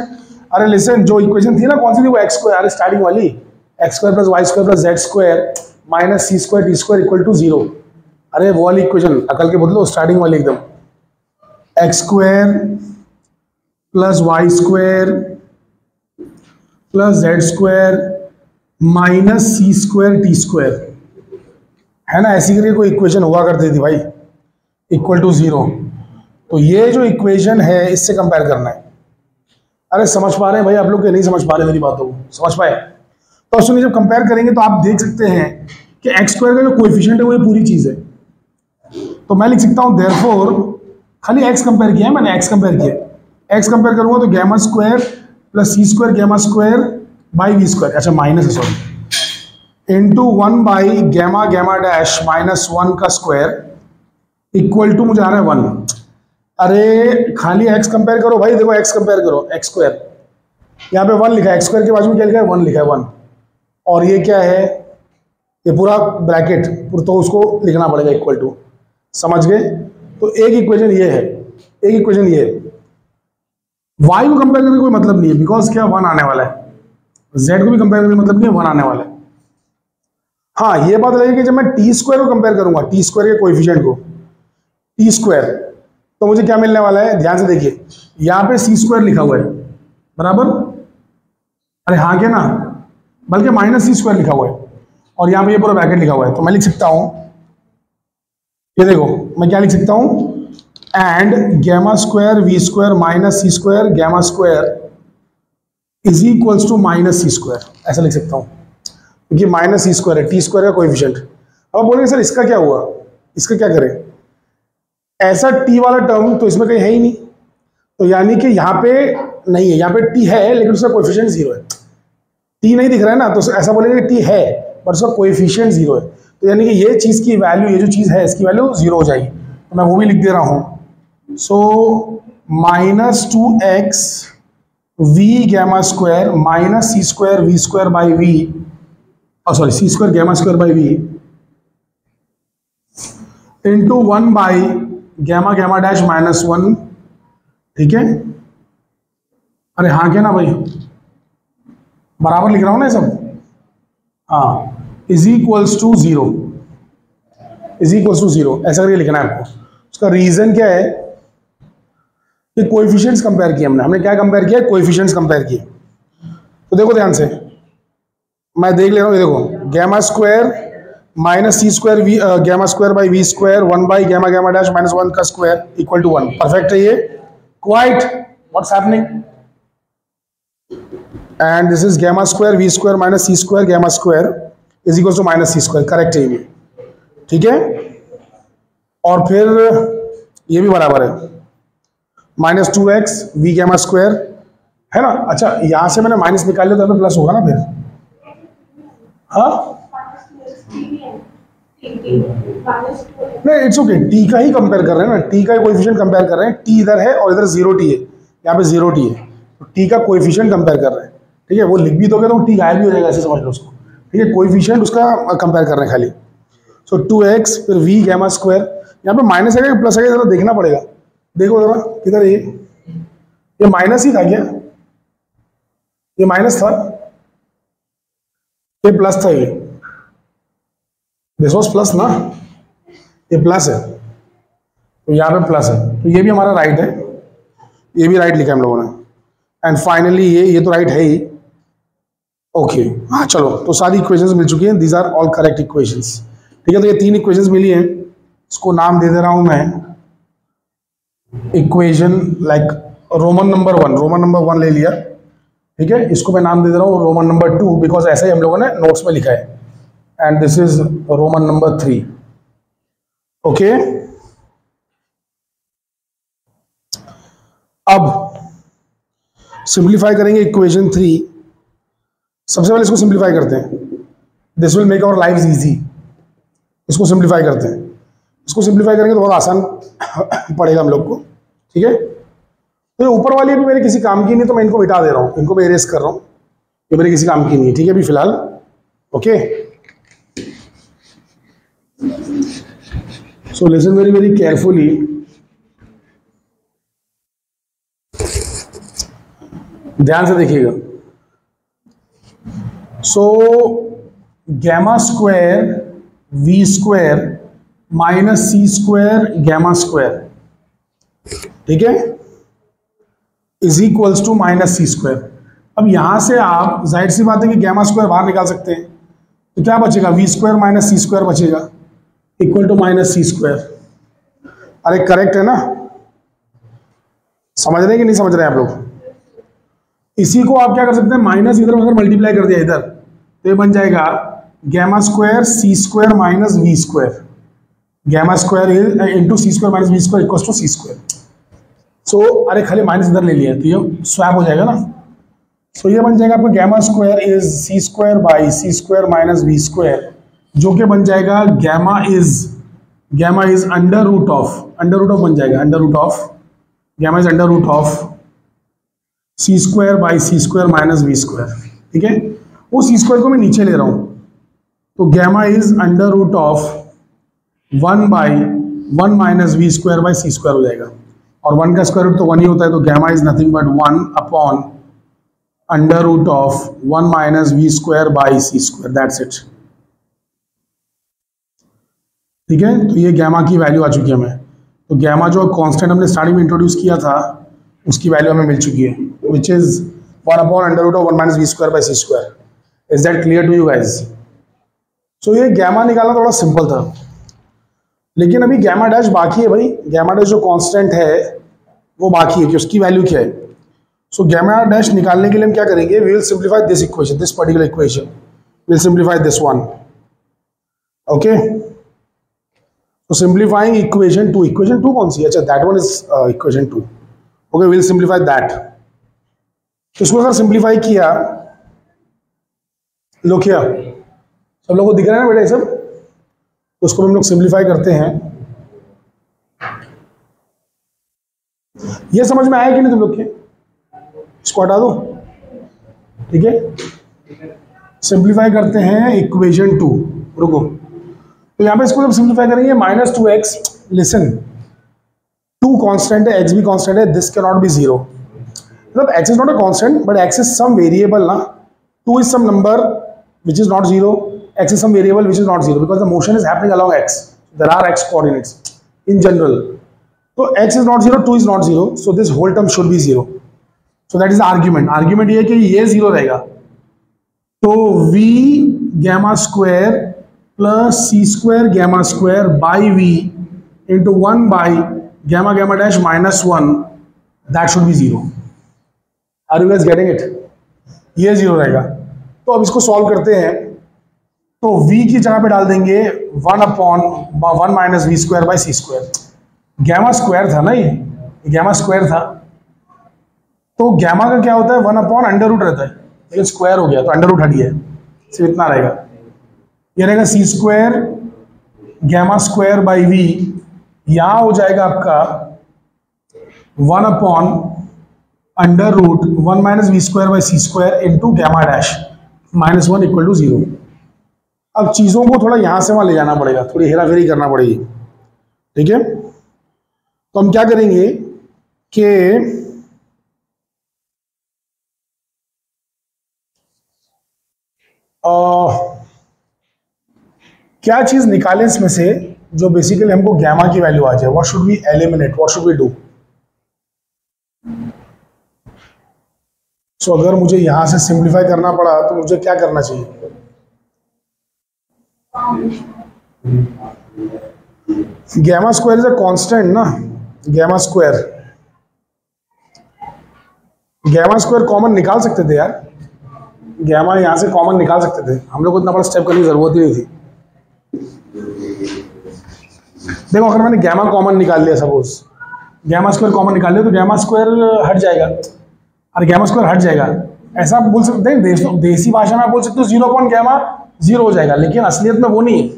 अरे लिसन, जो इक्वेशन थी ना, कौन सी थी वो, एक्स स्क्वायर, अरे स्टार्टिंग वाली, X square plus Y square plus Z square minus C square T square equal to 0। अरे वो वाली इक्वेशन, अकल के बदलो, स्टार्टिंग वाली एकदम, x square plus Y square plus Z square minus सी स्क्वायर टी स्क्वायर, है ना, ऐसी करके कोई इक्वेशन हुआ करती थी भाई, इक्वल टू 0। तो ये जो इक्वेशन है इससे कंपेयर करना है। अरे समझ पा रहे हैं भाई आप लोग के? नहीं समझ पा रहे मेरी बातों को? समझ पाए? तो सुनिए, जब कंपेयर करेंगे तो आप देख सकते हैं कि एक्स स्क्वायर का जो कोएफिशिएंट है वो ये पूरी चीज है। तो मैं लिख सकता हूं देयरफॉर, खाली एक्स कंपेयर किया है मैंने, एक्स कंपेयर किया, एक्स कंपेयर करूंगा तो gamma square plus C square gamma square by we square, अच्छा माइनस है sorry, into 1 by gamma gamma dash minus 1 का स्क्वायर इक्वल टू मुझे आ रहा है 1। अरे खाली एक्स कंपेयर करो भाई, देखो एक्स कंपेयर करो, एक्स स्क्वायर यहाँ पे 1 लिखा है, एक्स स्क्वायर के बाजू में क्या लिखा है, 1 लिखा है, 1। और ये क्या है, ये पूरा ब्रैकेट, तो उसको लिखना पड़ेगा इक्वल टू, समझ गए? तो एक इक्वेशन ये है, एक इक्वेशन ये है। y को कंपेयर करने का कोई मतलब नहीं है, बिकॉज क्या 1 आने वाला है, z को भी कंपेयर करने का मतलब नहीं है, 1 आने वाला है। हाँ ये बात लगेगी कि जब मैं टी स्क्वायर को कंपेयर करूंगा, टी स्क्वायर के कोएफिशिएंट को, टी स्क्वायर, तो मुझे क्या मिलने वाला है, ध्यान से देखिए, यहाँ पे सी स्क्वायर लिखा हुआ है बराबर, अरे हाँ क्या ना, बल्कि माइनस सी स्क्वायर लिखा हुआ है, और यहाँ पे ये पूरा ब्रैकेट लिखा हुआ है। तो मैं लिख सकता हूं, ये देखो मैं क्या लिख सकता हूं, and gamma square we square minus C square gamma square is equals to minus C square, ऐसा लिख सकता हूं, क्योंकि माइनस सी स्क्वायर है, टी स्क्वायर का कोएफिशिएंट। अब बोलेंगे सर इसका क्या हुआ, इसका क्या करें, ऐसा टी वाला टर्म तो इसमें कहीं है ही नहीं, तो यानी कि यहाँ पे नहीं है, यहाँ पे टी है लेकिन उसका कोएफिशिएंट 0 है। टी नहीं दिख रहा है ना, तो ऐसा बोलेंगे टी है बट उसका कोएफिशिएंट 0 है, तो यानी कि ये चीज़ की वैल्यू, ये जो चीज़ है इसकी वैल्यू 0 हो जाएगी। तो मैं वो भी लिख दे रहा हूँ। So -2x v gamma square minus C square we square by V, sorry C square gamma square by we into 1 by gamma gamma dash -1, ठीक है। अरे हाँ क्या ना भाई, बराबर लिख रहा हूँ ना ये सब, हाँ, is equals to 0, is equals to 0 ऐसा करके लिखना है आपको। उसका रीजन क्या है कि कोएफिशिएंट्स कंपेयर किए हमने क्या कंपेयर किया, कोएफिशिएंट्स कंपेयर किए। तो देखो ध्यान से, मैं देख ले रहा हूँ, ये देखो gamma square minus C square V gamma square by we square 1 by gamma gamma dash -1 का स्क्वायर इक्वल टू 1, परफेक्ट है ये, quite, what's happening, and this is gamma square we square minus C square gamma square is equal to minus C square, correct है ये, ठीक है। और फिर ये भी बराबर है -2x वी गैमा स्क्वायर, है ना। अच्छा यहां से मैंने माइनस निकाल लिया तो प्लस होगा ना फिर, हाँ नहीं इट्स ओके, टी का ही कंपेयर कर रहे हैं ना, टी का कोएफिशिएंट कंपेयर कर रहे हैं, टी इधर है और इधर 0 टी है, यहाँ पे 0 टी है, तो टी का कोएफिशिएंट कंपेयर कर रहे हैं, ठीक है। वो लिख भी दोगे तो टी गायब भी हो जाएगा, ऐसे समझ लो उसको, ठीक है। कोएफिशिएंट उसका कंपेयर कर रहे हैं खाली। सो 2x फिर v गैमा स्क्वायर, यहाँ पे माइनस है प्लस है, जरा देखना पड़ेगा, देखो जरा किधर है ये माइनस ही था क्या, ये माइनस था, ये प्लस था, ये दिस वाज प्लस ना, ये प्लस है, तो यहाँ पे प्लस है, तो ये भी हमारा राइट है, ये भी राइट लिखा है हम लोगों ने, एंड फाइनली ये तो राइट है ही, ओके। हाँ चलो, तो सारी इक्वेशंस मिल चुकी हैं, these are all correct equations, ठीक है। तो ये 3 इक्वेशंस मिली हैं, इसको नाम दे दे रहा हूं मैं इक्वेशन लाइक रोमन नंबर 1 ले लिया, ठीक है। इसको मैं नाम दे दे रहा हूँ रोमन नंबर 2 बिकॉज ऐसे ही हम लोगों ने नोट्स में लिखा है, and this is Roman number 3, okay. अब सिंप्लीफाई करेंगे इक्वेशन 3, सबसे पहले इसको सिंप्लीफाई करते हैं, this will make our lives easy. इसको सिंप्लीफाई करते हैं, इसको सिंप्लीफाई करेंगे तो बहुत आसान पड़ेगा हम लोग को, ठीक है। तो ये ऊपर वाली भी मेरे किसी काम की नहीं, तो मैं इनको मिटा दे रहा हूँ, इनको मैं इरेज कर रहा हूँ, ये मेरे किसी काम की नहीं है, ठीक है अभी फिलहाल, okay. So listen very very carefully, ध्यान से देखिएगा। So gamma square we square minus C square gamma square, ठीक है, is equals to minus C square. अब यहां से आप जाहिर सी बात है कि गैमा स्क्वायर बाहर निकाल सकते हैं, तो क्या बचेगा, वी स्क्वायर माइनस सी स्क्वायर बचेगा equal to minus C square. अरे करेक्ट है ना, समझ रहे हैं कि नहीं समझ रहे हैं आप लोग। इसी को आप क्या कर सकते हैं, माइनस इधर अगर मल्टीप्लाई कर दिया इधर, तो ये बन जाएगा gamma square c square minus we square, gamma square into c square minus we square equal to c square. So अरे खाली माइनस इधर ले लिया तो ये स्वैप हो जाएगा ना, सो ये बन जाएगा आपका gamma square is C square by C square minus we square, जो कि बन जाएगा gamma is under root of बन जाएगा, under root of gamma is under root of C square by C square minus we square, ठीक है। वो सी square को मैं नीचे ले रहा हूं, तो gamma is under root of 1 by 1 minus we square by C square हो जाएगा, और 1 का स्क्वायर रूट तो 1 ही होता है, तो gamma is nothing but 1 upon under root of 1 minus we square by C square, that's it, ठीक है। तो ये गैमा की वैल्यू आ चुकी है हमें, तो गैमा जो कांस्टेंट हमने स्टार्टिंग में इंट्रोड्यूस किया था उसकी वैल्यू हमें मिल चुकी है, which is 1 upon under root of 1 minus we square by C square. Is that clear to you guys? So ये गैमा निकालना थोड़ा सिंपल था, लेकिन अभी गैमा डैश बाकी है भाई, गैमा डैश जो कांस्टेंट है वो बाकी है कि उसकी वैल्यू क्या है। सो गैमा डैश निकालने के लिए हम क्या करेंगे, we will simplify this equation, this particular equation, we will simplify this one, okay. तो सिंप्लीफाइंग इक्वेशन टू कौन सी है? अच्छा, that one is equation 2. Okay, will simplify that. इसको अगर सिंप्लीफाई किया, लो किया, सब लोगों को दिख रहा है ना बेटा ये सब? तो उसको हम लोग सिंप्लीफाई करते हैं. ये समझ में आया कि नहीं तुम लोग के? इसको हटा दो, ठीक है. सिंप्लीफाई करते हैं इक्वेशन 2. रुको, तो यहां पे इसको जब सिंप्लीफाई करेंगे -2x. लिसन, 2 कांस्टेंट है, x भी कांस्टेंट है. This can not be 0. मतलब x is not a constant but x is some variable ना. 2 is some number which is not 0, x is some variable which is not 0 because the motion is happening along x. There are x coordinates in general. So x is not 0, 2 is not 0, so this whole term should be 0. So that is the argument. Argument ये है कि ये 0 रहेगा. तो v gamma square plus c square gamma square by v into 1 by gamma gamma dash minus 1, that should be 0. Are you guys getting it? ये 0 रहेगा. तो अब इसको सॉल्व करते हैं. तो v की जगह पे डाल देंगे 1/1 minus we square by C square. Gamma square था ना, ये गैमा स्क्वायर था. तो गैमा का क्या होता है? 1/√, रहता है, लेकिन स्क्वायर हो गया तो अंडर रूट हट गया, सिर्फ इतना रहेगा. ये रहेगा c square gamma square by v. यहां हो जाएगा आपका 1/√1 minus we square by C square into gamma dash -1 equal to 0. अब चीजों को थोड़ा यहां से वहां ले जाना पड़ेगा, थोड़ी हेरा फेरी करना पड़ेगी, ठीक है. तो हम क्या करेंगे कि क्या चीज निकालें इसमें से जो बेसिकली हमको गैमा की वैल्यू आ जाए. What should we eliminate, what should we do? So अगर मुझे यहां से सिंप्लीफाई करना पड़ा तो मुझे क्या करना चाहिए? Gamma square is a constant ना. गैमा स्क्वायर कॉमन निकाल सकते थे यार. गैमा यहां से कॉमन निकाल सकते थे, हम लोग को इतना बड़ा स्टेप करने की जरूरत ही नहीं थी. देखो, अगर मैंने गैमा कॉमन निकाल लिया, सपोज गैमा स्क्वायर कॉमन निकाल लिया, तो गैमा स्क्वायर हट जाएगा. और गैमा स्क्वायर हट जाएगा, ऐसा आप बोल सकते हैं. देसी भाषा में आप बोल सकते हो 0 0 हो जाएगा, लेकिन असलियत में वो नहीं है.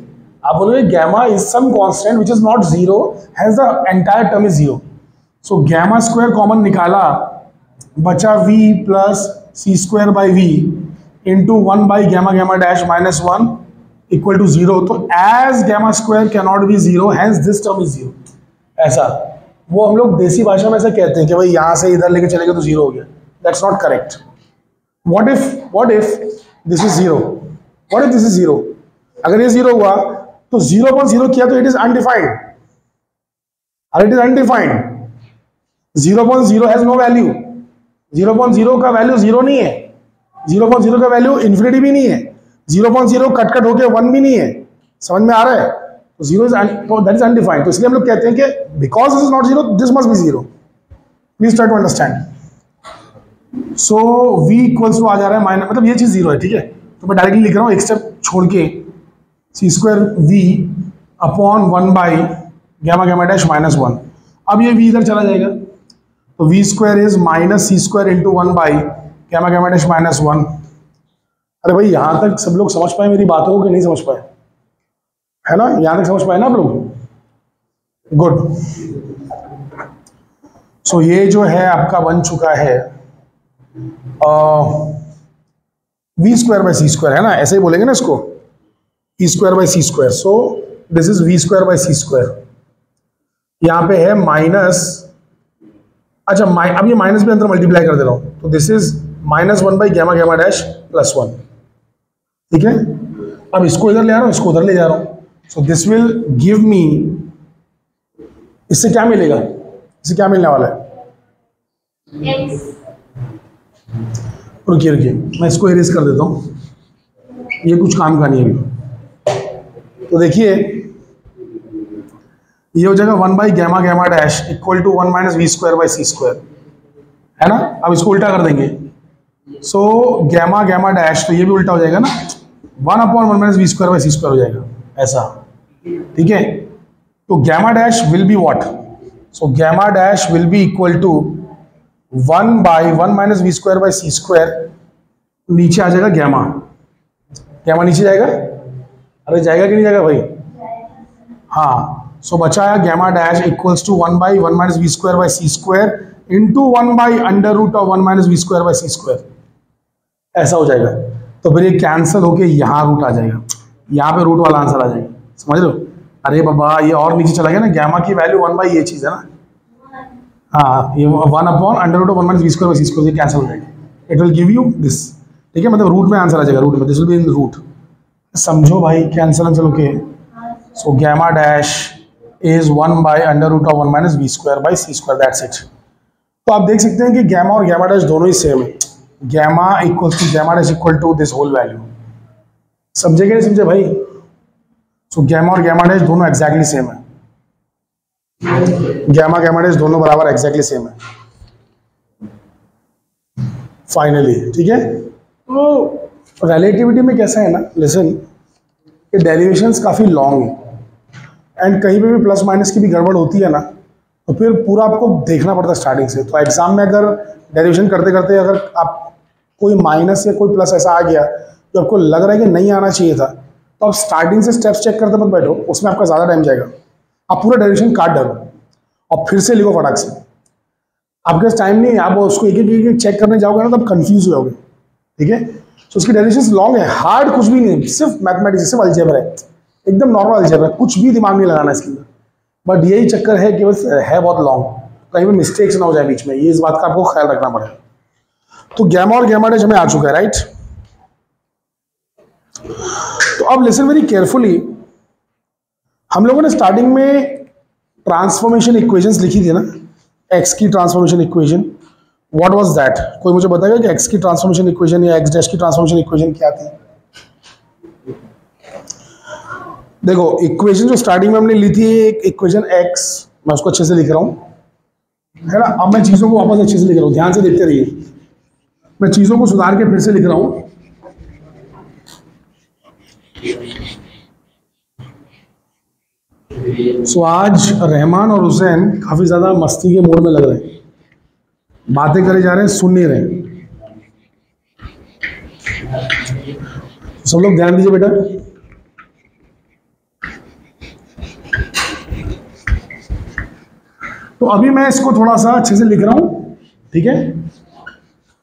आप बोलोगे gamma is some constant which is not 0, has the entire term is 0. So gamma square common निकाला, बचा v plus C square by we into 1 by gamma gamma dash -1 equal to 0. तो as gamma square can not be 0, hence this term is 0. ऐसा वो हम लोग देसी भाषा में ऐसा कहते हैं कि भाई यहां से इधर लेके चले गए तो 0 हो गया. That's not correct. What if this is 0? What if this is 0? अगर ये 0 हुआ तो 0/0 किया तो इट इज अनडिफाइंड. और it is undefined. 0/0 has no value. 0/0 का वैल्यू 0 नहीं है. 0/0 का वैल्यू इन्फिनिटी भी नहीं है. 0/0 कट होके 1 भी नहीं है. समझ में आ रहा है? तो 0 इज दैट इज अनडिफाइंड. तो इसलिए हम लोग कहते हैं कि because this is not 0, this must be 0. Please try to understand. So v equals to आ जा रहा है माइनस, मतलब ये चीज 0 है, ठीक है. तो मैं डायरेक्टली लिख रहा हूँ एक स्टेप छोड़ के, c square v upon 1 by gamma gamma dash -1. अब ये v इधर चला जाएगा, तो v square is minus C square into 1 by gamma gamma dash -1. अरे भाई, यहां तक सब लोग समझ पाए मेरी बातों को कि नहीं समझ पाए? है ना, यहां तक समझ पाए ना आप लोग? गुड. सो ये जो है आपका बन चुका है v square by C square, है ना, ऐसे ही बोलेंगे ना इसको, e square by C square. So this is v square by C square. यहां पे है माइनस, अच्छा अब ये माइनस भी अंदर मल्टीप्लाई कर दे रहा हूं, तो this is -1 by gamma gamma dash +1. ठीक है. अब इसको इधर ले आ रहा हूं, इसको उधर ले जा रहा हूं. सो दिस विल गिव मी, इससे क्या मिलेगा? इससे क्या मिलने वाला है? रुकिए मैं इसको इरेज कर देता हूं, ये कुछ काम का नहीं है अभी. तो देखिए, ये हो जाएगा 1 by gamma gamma dash equal to 1 minus we square by C square, है ना. अब इसको उल्टा कर देंगे. सो गैमा गैमा डैश, तो ये भी उल्टा हो जाएगा ना, 1/1 minus we square by C square हो जाएगा, ऐसा. ठीक है. तो gamma dash will be what? So gamma dash will be equal to 1/1 minus we square by C square, नीचे आ जाएगा गैमा, गैमा नीचे जाएगा, अरे जाएगा कि नहीं जाएगा भाई? हाँ, सो बचा है gamma dash equals to 1/1 minus we square by C square into 1/√1 minus we square by C square, ऐसा हो जाएगा। तो फिर ये कैंसिल होके यहाँ रूट आ जाएगा, यहाँ पे रूट वाला आंसर आ जाएगा, समझ लो? अरे बाबा ये और नीचे चला गया ना, गैमा की वैल्यू 1 ये चीज़ है ना, हाँ ये 1/√1 minus we square by C square, ये कैंसिल हो जाएगा, it will give you this, ठीक है, मतलब रूट में आंसर आ जाएगा, रूट में, this will be in root, समझो भाई, cancel okay. So gamma dash is 1/√1 minus we square by C square, that's it. तो आप देख सकते हैं कि गैमा और गैमा डैश दोनों ही सेम है, gamma equal to gamma dash equal to this whole value, समझे कि नहीं समझे भाई? सो गैमा और गैमा डैश दोनों एग्जैक्टली सेम है, गैमा गैमा डैश दोनों बराबर एग्जैक्टली सेम है फाइनली, ठीक है। तो रिलेटिविटी में कैसा है ना, लिसन, ये डेरिवेशंस काफ़ी लॉन्ग है एंड कहीं पे भी प्लस माइनस की भी गड़बड़ होती है ना, तो फिर पूरा आपको देखना पड़ता है स्टार्टिंग से। तो एग्जाम में अगर डेरिवेशन करते करते अगर आप कोई माइनस या कोई प्लस ऐसा आ गया तो आपको लग रहा है कि नहीं आना चाहिए था, तो आप स्टार्टिंग से स्टेप्स चेक करते मत बैठो, उसमें आपका ज़्यादा टाइम जाएगा। आप पूरा डेरिवेशन काट डालो और फिर से लिखो फटाक से, आपके पास टाइम नहीं है, आप उसको एक एक चेक करने जाओगे ना तब कंफ्यूज हो जाओगे, ठीक है। तो उसकी डेरिवेशन लॉन्ग है, हार्ड कुछ भी नहीं, सिर्फ मैथमेटिक्स, सिर्फ अलजेब्रा है, एकदम नॉर्मल अलजेब्रा, कुछ भी दिमाग नहीं लगाना इसके अंदर, बट यही चक्कर है कि बस है बहुत लॉन्ग, कहीं भी मिस्टेक्स ना हो जाए बीच में, ये इस बात का आपको ख्याल रखना पड़ेगा। तो गैमा और गैमा डैश हमें आ चुका है, राइट। तो अब लिसन वेरी केयरफुली, हम लोगों ने स्टार्टिंग में ट्रांसफॉर्मेशन इक्वेशंस लिखी थी ना, एक्स की transformation equation, what was that? कोई मुझे बताएगा कि एक्स की ट्रांसफॉर्मेशन इक्वेशन या एक्स डैश की ट्रांसफॉर्मेशन इक्वेशन क्या थी? देखो इक्वेशन जो स्टार्टिंग में हमने ली थी, एक इक्वेशन एक्स, मैं उसको अच्छे से लिख रहा हूं, है ना। अब मैं चीजों को वापस अच्छे से लिख रहा हूं, ध्यान से देखते रहिए, मैं चीजों को सुधार के फिर से लिख रहा हूं। सो आज रहमान और हुसैन काफी ज्यादा मस्ती के मूड में लग रहे हैं, बातें करे जा रहे हैं, सुन नहीं रहे। सब लोग ध्यान दीजिए बेटा। तो अभी मैं इसको थोड़ा सा अच्छे से लिख रहा हूं, ठीक है।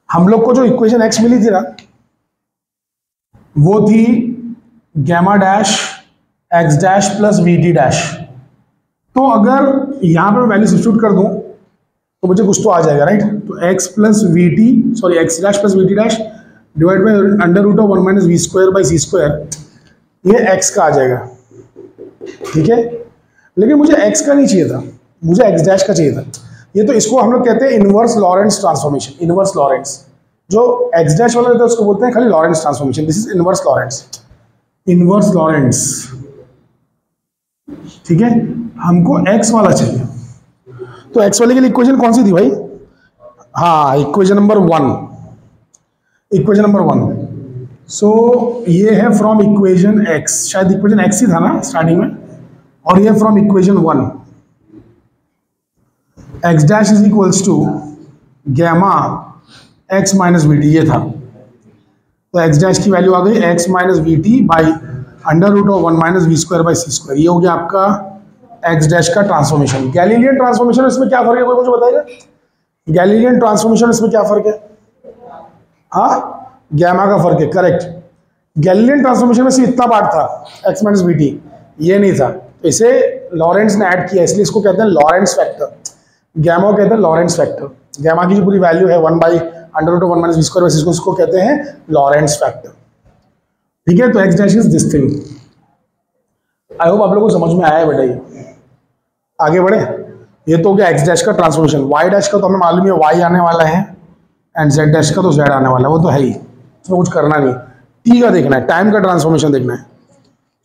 हम लोग को जो इक्वेशन एक्स मिली थी ना, वो थी gamma dash x dash plus we T dash. तो अगर यहां पे वैल्यू सब्स्टिट्यूट कर दूं तो मुझे कुछ तो आ जाएगा, राइट। तो x plus we t, sorry x dash plus we T dash divide by √1 minus we square by C square, ये एक्स का आ जाएगा, ठीक है। लेकिन मुझे एक्स का नहीं चाहिए था, मुझे एक्स डैश का चाहिए था। ये तो इसको हम लोग कहते हैं inverse Lorentz transformation, inverse Lawrence. जो एक्स डैश वाला रहता है उसको बोलते हैं खाली Lorentz transformation, this is inverse Lawrence, inverse Lawrence, ठीक है। हमको एक्स वाला चाहिए, तो एक्स वाले के लिए इक्वेशन कौन सी थी भाई? हाँ, equation number 1, equation number 1। So ये है फ्रॉम इक्वेशन एक्स, शायद इक्वेशन एक्स ही था ना स्टार्टिंग में, और ये from equation 1, x dash is equals to gamma x minus we T, ये था। तो एक्स डैश की वैल्यू आ गई x minus we t by √1 minus we square by C square, ये हो गया आपका एक्स डैश का ट्रांसफॉर्मेशन। गैलीलियन ट्रांसफॉर्मेशन इसमें क्या फर्क है, कोई मुझे बताएगा? गैलीलियन ट्रांसफॉर्मेशन इसमें क्या फर्क है? हाँ, गैमा का फर्क है, करेक्ट। गैलीलियन ट्रांसफॉर्मेशन में सिर्फ इतना पार्ट था, एक्स माइनस वी टी, ये नहीं था। तो इसे लॉरेंस ने ऐड किया, इसलिए इसको कहते हैं लॉरेंस फैक्टर। गैमा कहते हैं लॉरेंस फैक्टर, गैमा की जो पूरी वैल्यू है 1/√1 minus we square by C square, इसको कहते हैं लॉरेंस फैक्टर, ठीक है। तो x dash is this thing. I hope आप लोगों को समझ में आया है बेटा। ये आगे बढ़े, ये तो हो गया एक्स डैश का ट्रांसफॉर्मेशन। वाई डैश का तो हमें मालूम है वाई आने वाला है, एंड जेड डैश का तो जेड आने वाला है, वो तो है ही, उसमें कुछ करना नहीं। टी का देखना है, टाइम का ट्रांसफॉर्मेशन देखना है।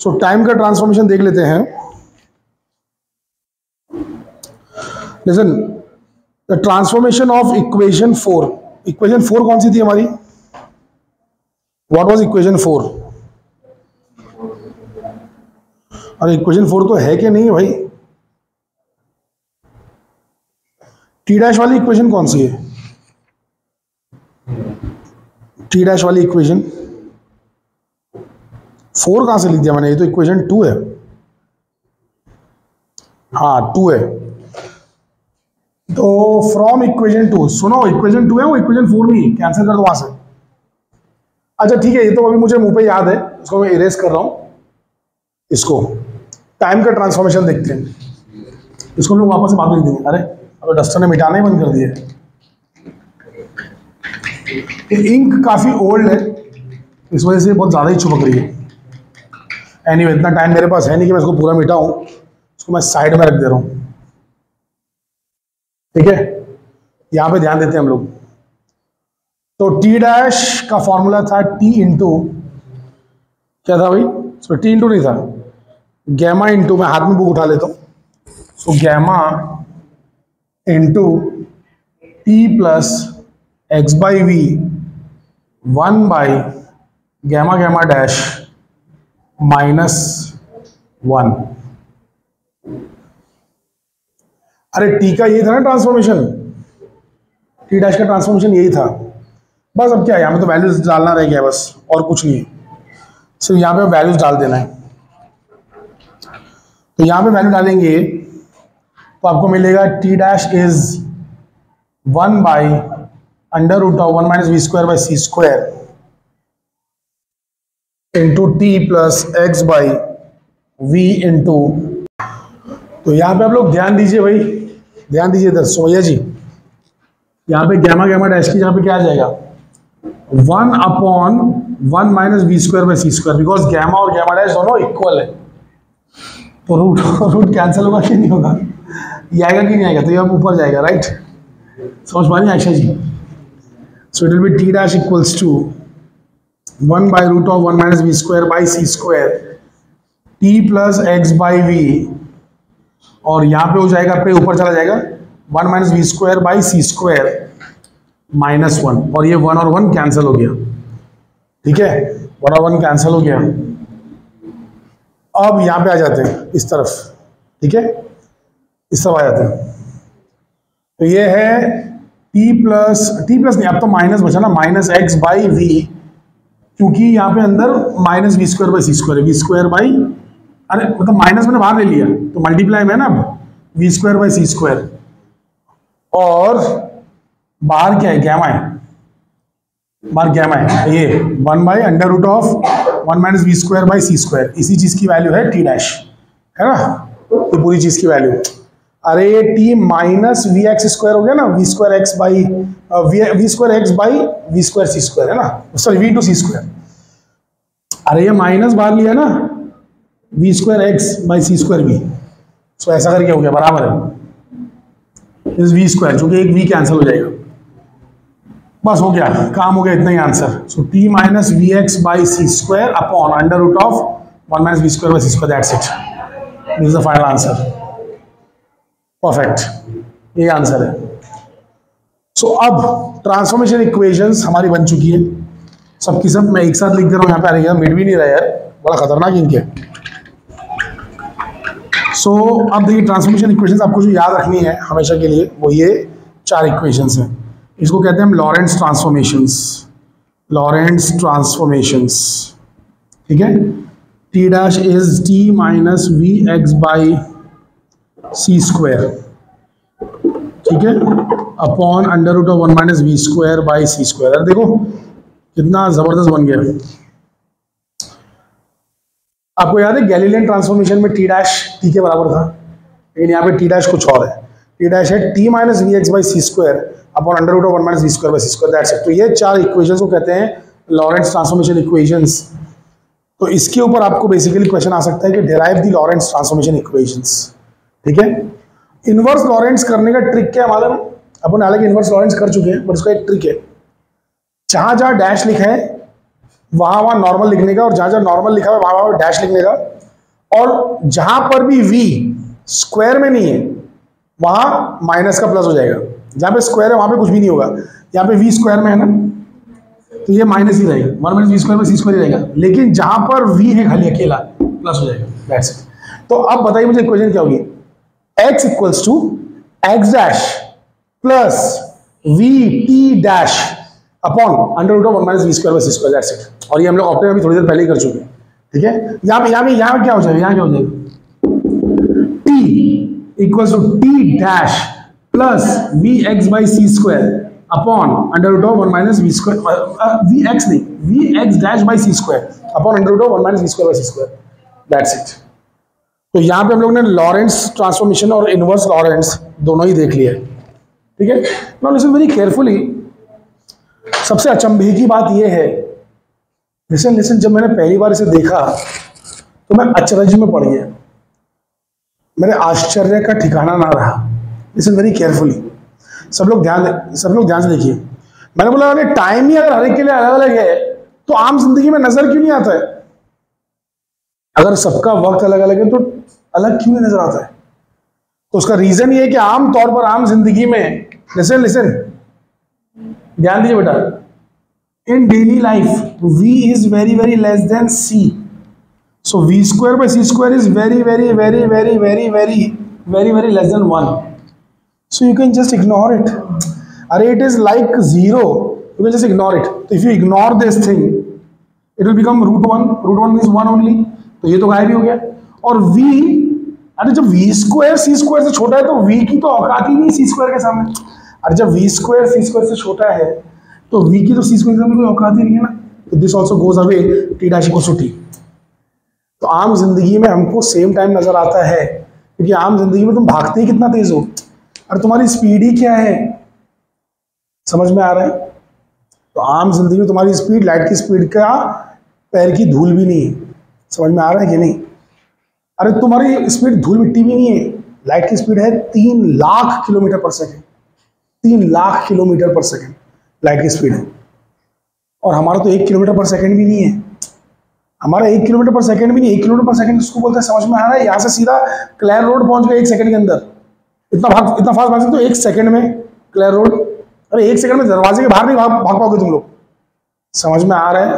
सो टाइम का ट्रांसफॉर्मेशन देख लेते हैं। Listen, the transformation of equation 4, equation 4 कौन सी थी हमारी? What was equation 4? अरे इक्वेशन 4 तो है कि नहीं भाई? टी डैश वाली इक्वेशन कौन सी है? टी डैश वाली इक्वेशन 4 कहां से लिख दिया मैंने? ये तो इक्वेशन 2 है। हाँ 2 है। तो फ्रॉम इक्वेशन 2, सुनो इक्वेशन 2 है, वो इक्वेशन 4 नहीं, कैंसिल कर दो वहां से। अच्छा ठीक है, ये तो अभी मुझे मुंह पे याद है, इसको मैं इरेज कर रहा हूं। इसको टाइम का ट्रांसफॉर्मेशन देखते हैं, इसको हम लोग वापस से बाद में लिख देंगे। अरे अब डस्टर ने मिटाना ही बंद कर दिया। इंक काफी ओल्ड है, इस वजह से बहुत ज्यादा ही चिपक रही है। एनीवे इतना टाइम मेरे पास है नहीं कि मैं इसको पूरा मिटाऊं, इसको मैं साइड में रख दे रहा हूं। ठीक है, यहां पे ध्यान देते हैं हम लोग। तो टी डैश का फॉर्मूला था टी इंटू, क्या था भाई? इसमें टी इंटू नहीं था, गैमा इंटू, मैं हाथ में बुक उठा लेता हूं। So gamma into t plus x by v 1 by gamma gamma dash -1। अरे टी का यही था ना ट्रांसफॉर्मेशन, टी डैश का ट्रांसफॉर्मेशन यही था। बस अब क्या है, यहाँ पे तो वैल्यूज डालना रह गया बस, और कुछ नहीं है, सिर्फ यहाँ पे वैल्यूज डाल देना है। तो यहाँ पे वैल्यू डालेंगे तो आपको मिलेगा t dash is 1 by under root of 1 minus we square by C square into t plus x by we into. तो यहाँ पे आप लोग ध्यान दीजिए भाई, ध्यान दीजिए इधर सोया जी। यहाँ पे गैमा गैमा डैश की जहाँ पे क्या आ जाएगा 1 upon 1 minus we square by C square, because gamma और गैमा डैश दोनों इक्वल है। तो रूट कैंसिल होगा कि नहीं होगा? ये आएगा कि नहीं आएगा? तो ये अब ऊपर जाएगा, राइट? समझ पा रही Ayesha ji? So it will be t dash equals to 1 by root of 1 minus we square by C square T plus x by v, और यहाँ पे हो जाएगा, पे ऊपर चला जाएगा 1 minus we square by C square -1, और ये 1 और 1 कैंसिल हो गया। ठीक है, 1 और 1 कैंसिल हो गया। अब यहाँ पे आ जाते हैं इस तरफ, ठीक है, इस तरफ आ जाते हैं। तो ये है टी प्लस नहीं, अब तो माइनस बचा ना, माइनस एक्स बाई वी, क्योंकि यहाँ पे अंदर minus we square by C square, we square by, अरे मतलब माइनस मैंने बाहर ले लिया तो मल्टीप्लाई में ना अब v square by C square, और बाहर क्या है? गैमा है, बाहर गैमा है, ये 1 by under root of 1 minus we square by C square, इसी चीज की वैल्यू है टी डैश, है ना? ये पूरी चीज की वैल्यू। अरे ये t minus v x square हो गया ना, v square x by we square x by we square c square, है ना? Sorry v to c square. अरे ये माइनस बाहर लिया ना, v square x by C square v, so ऐसा करके हो गया, बराबर है इस वी स्क्वायर, जो कि एक वी कैंसिल हो जाएगा। बस हो गया, काम हो गया, इतना ही answer. So t minus v x by C square upon under root of 1 minus we square by C square, that's it, this is the final answer. Perfect, ये आंसर है। सो अब ट्रांसफॉर्मेशन इक्वेशंस हमारी बन चुकी है, सबकी सब मैं एक साथ लिख दे रहा हूँ यहाँ पे, आ रही है, मिट भी नहीं रहा यार, बड़ा खतरनाक इनके। सो अब देखिए ट्रांसफॉर्मेशन इक्वेशंस आपको जो याद रखनी है हमेशा के लिए, वो ये 4 इक्वेशंस हैं। इसको कहते हैं हम लॉरेंट्ज ट्रांसफॉर्मेशंस, लॉरेंट्ज ट्रांसफॉर्मेशंस, ठीक है? T dash is t minus v x by C square, ठीक है, upon under root of 1 minus we square by C square. देखो कितना जबरदस्त बन गया। आपको याद है गैलीलियन ट्रांसफॉर्मेशन में टी डैश टी के बराबर था, लेकिन यहाँ पे टी डैश कुछ और है। टी डैश है t minus v x by C square upon under root of 1 minus we square by C square, that's it. तो ये 4 इक्वेशंस को कहते हैं लॉरेंट्ज ट्रांसफॉर्मेशन इक्वेशंस। तो इसके ऊपर आपको बेसिकली क्वेश्चन आ सकता है कि डिराइव द लॉरेंट्ज ट्रांसफॉर्मेशन इक्वेशंस, ठीक है? इनवर्स लॉरेंट्ज करने का ट्रिक क्या है मालूम? अपन हालांकि इनवर्स लॉरेंट्ज कर चुके हैं, बट इसका एक ट्रिक है, जहां जहां डैश लिखा है वहां वहां नॉर्मल लिखने का, और जहां जहां नॉर्मल लिखा है वहां वहां डैश लिखने का, और जहां पर भी वी स्क्वायर में नहीं है वहां माइनस का प्लस हो जाएगा। जहां पे स्क्वायर है वहां पे कुछ भी नहीं होगा, यहाँ पे वी स्क्वायर में है ना, तो ये माइनस ही रहेगा, 1 माइनस वी स्क्वायर में सी स्क्वायर ही रहेगा, लेकिन जहां पर वी है खाली अकेला प्लस हो जाएगा, दैट्स इट। तो अब बताइए मुझे इक्वेशन क्या होगी? x equals to x dash plus we T dash upon under root of 1 minus we square by c square, that's it. और ये हम लोग ऑप्टेन अभी थोड़ी देर पहले ही कर चुके हैं, ठीक है। यहाँ क्या हो जाएगा, यहाँ क्या हो जाएगा, t equal to t dash plus v x by C square upon under root of 1 minus we square, v x नहीं, v x dash by C square upon under root of 1 minus we square by C square, that's it. तो यहाँ पे हम लोग ने लॉरेंट्ज transformation और inverse लॉरेंट्ज दोनों ही देख लिया, ठीक है। Now listen very carefully. सबसे अचंभे की बात यह है, लिसन, जब मैंने पहली बार इसे देखा तो मैं अचरज में पड़ गया, मेरे आश्चर्य का ठिकाना ना रहा। लिसन वेरी केयरफुली, सब लोग ध्यान से देखिए। मैंने बोला अरे टाइम ही अगर हर एक के लिए अलग अलग है तो आम जिंदगी में नजर क्यों नहीं आता है? अगर सबका वक्त अलग अलग है तो अलग क्यों नहीं नजर आता है? तो उसका रीजन ये है कि आम तौर पर आम जिंदगी में, लिसन ध्यान दीजिए बेटा, in daily life v is very very less than c, so v square by c square is very very very very very very very very less than 1, so you can just ignore it. अरे it is like 0, you can just ignore it. तो if you ignore this thing it will become root 1 means 1 only, तो ये तो गायब ही हो गया। और v, अरे जब v स्क्वायर c स्क्वायर से छोटा है तो v की तो औकात ही नहीं c स्क्वायर के सामने। अरे जब v स्क्वायर c स्क्वायर से छोटा है तो v की तो c स्क्वायर के सामने कोई औकात ही नहीं है ना। तो this also goes away, t dash equals to t। तो आम जिंदगी में हमको सेम टाइम नजर आता है, क्योंकि आम जिंदगी में तुम भागते ही कितना तेज हो, और तुम्हारी स्पीड ही क्या है, समझ में आ रहा है? तो आम जिंदगी में तुम्हारी स्पीड लाइट की स्पीड का पैर की धूल भी नहीं है, समझ में आ रहा है कि नहीं? अरे तुम्हारी स्पीड धूल मिट्टी भी नहीं है, लाइट की स्पीड है 3 लाख किलोमीटर पर सेकेंड, 3 लाख किलोमीटर पर सेकेंड लाइट की स्पीड है। और हमारा तो 1 किलोमीटर पर सेकेंड भी नहीं है, हमारा 1 किलोमीटर पर सेकेंड भी नहीं, 1 किलोमीटर पर सेकेंड उसको बोलते हैं, समझ में आ रहा है? यहाँ से सीधा क्लेयर रोड पहुंच गए 1 सेकंड के अंदर, इतना फास्ट भाग सकते हो 1 सेकंड में क्लेयर रोड। अरे 1 सेकंड में दरवाजे के बाहर नहीं भाग पाओगे तुम लोग, समझ में आ रहा है?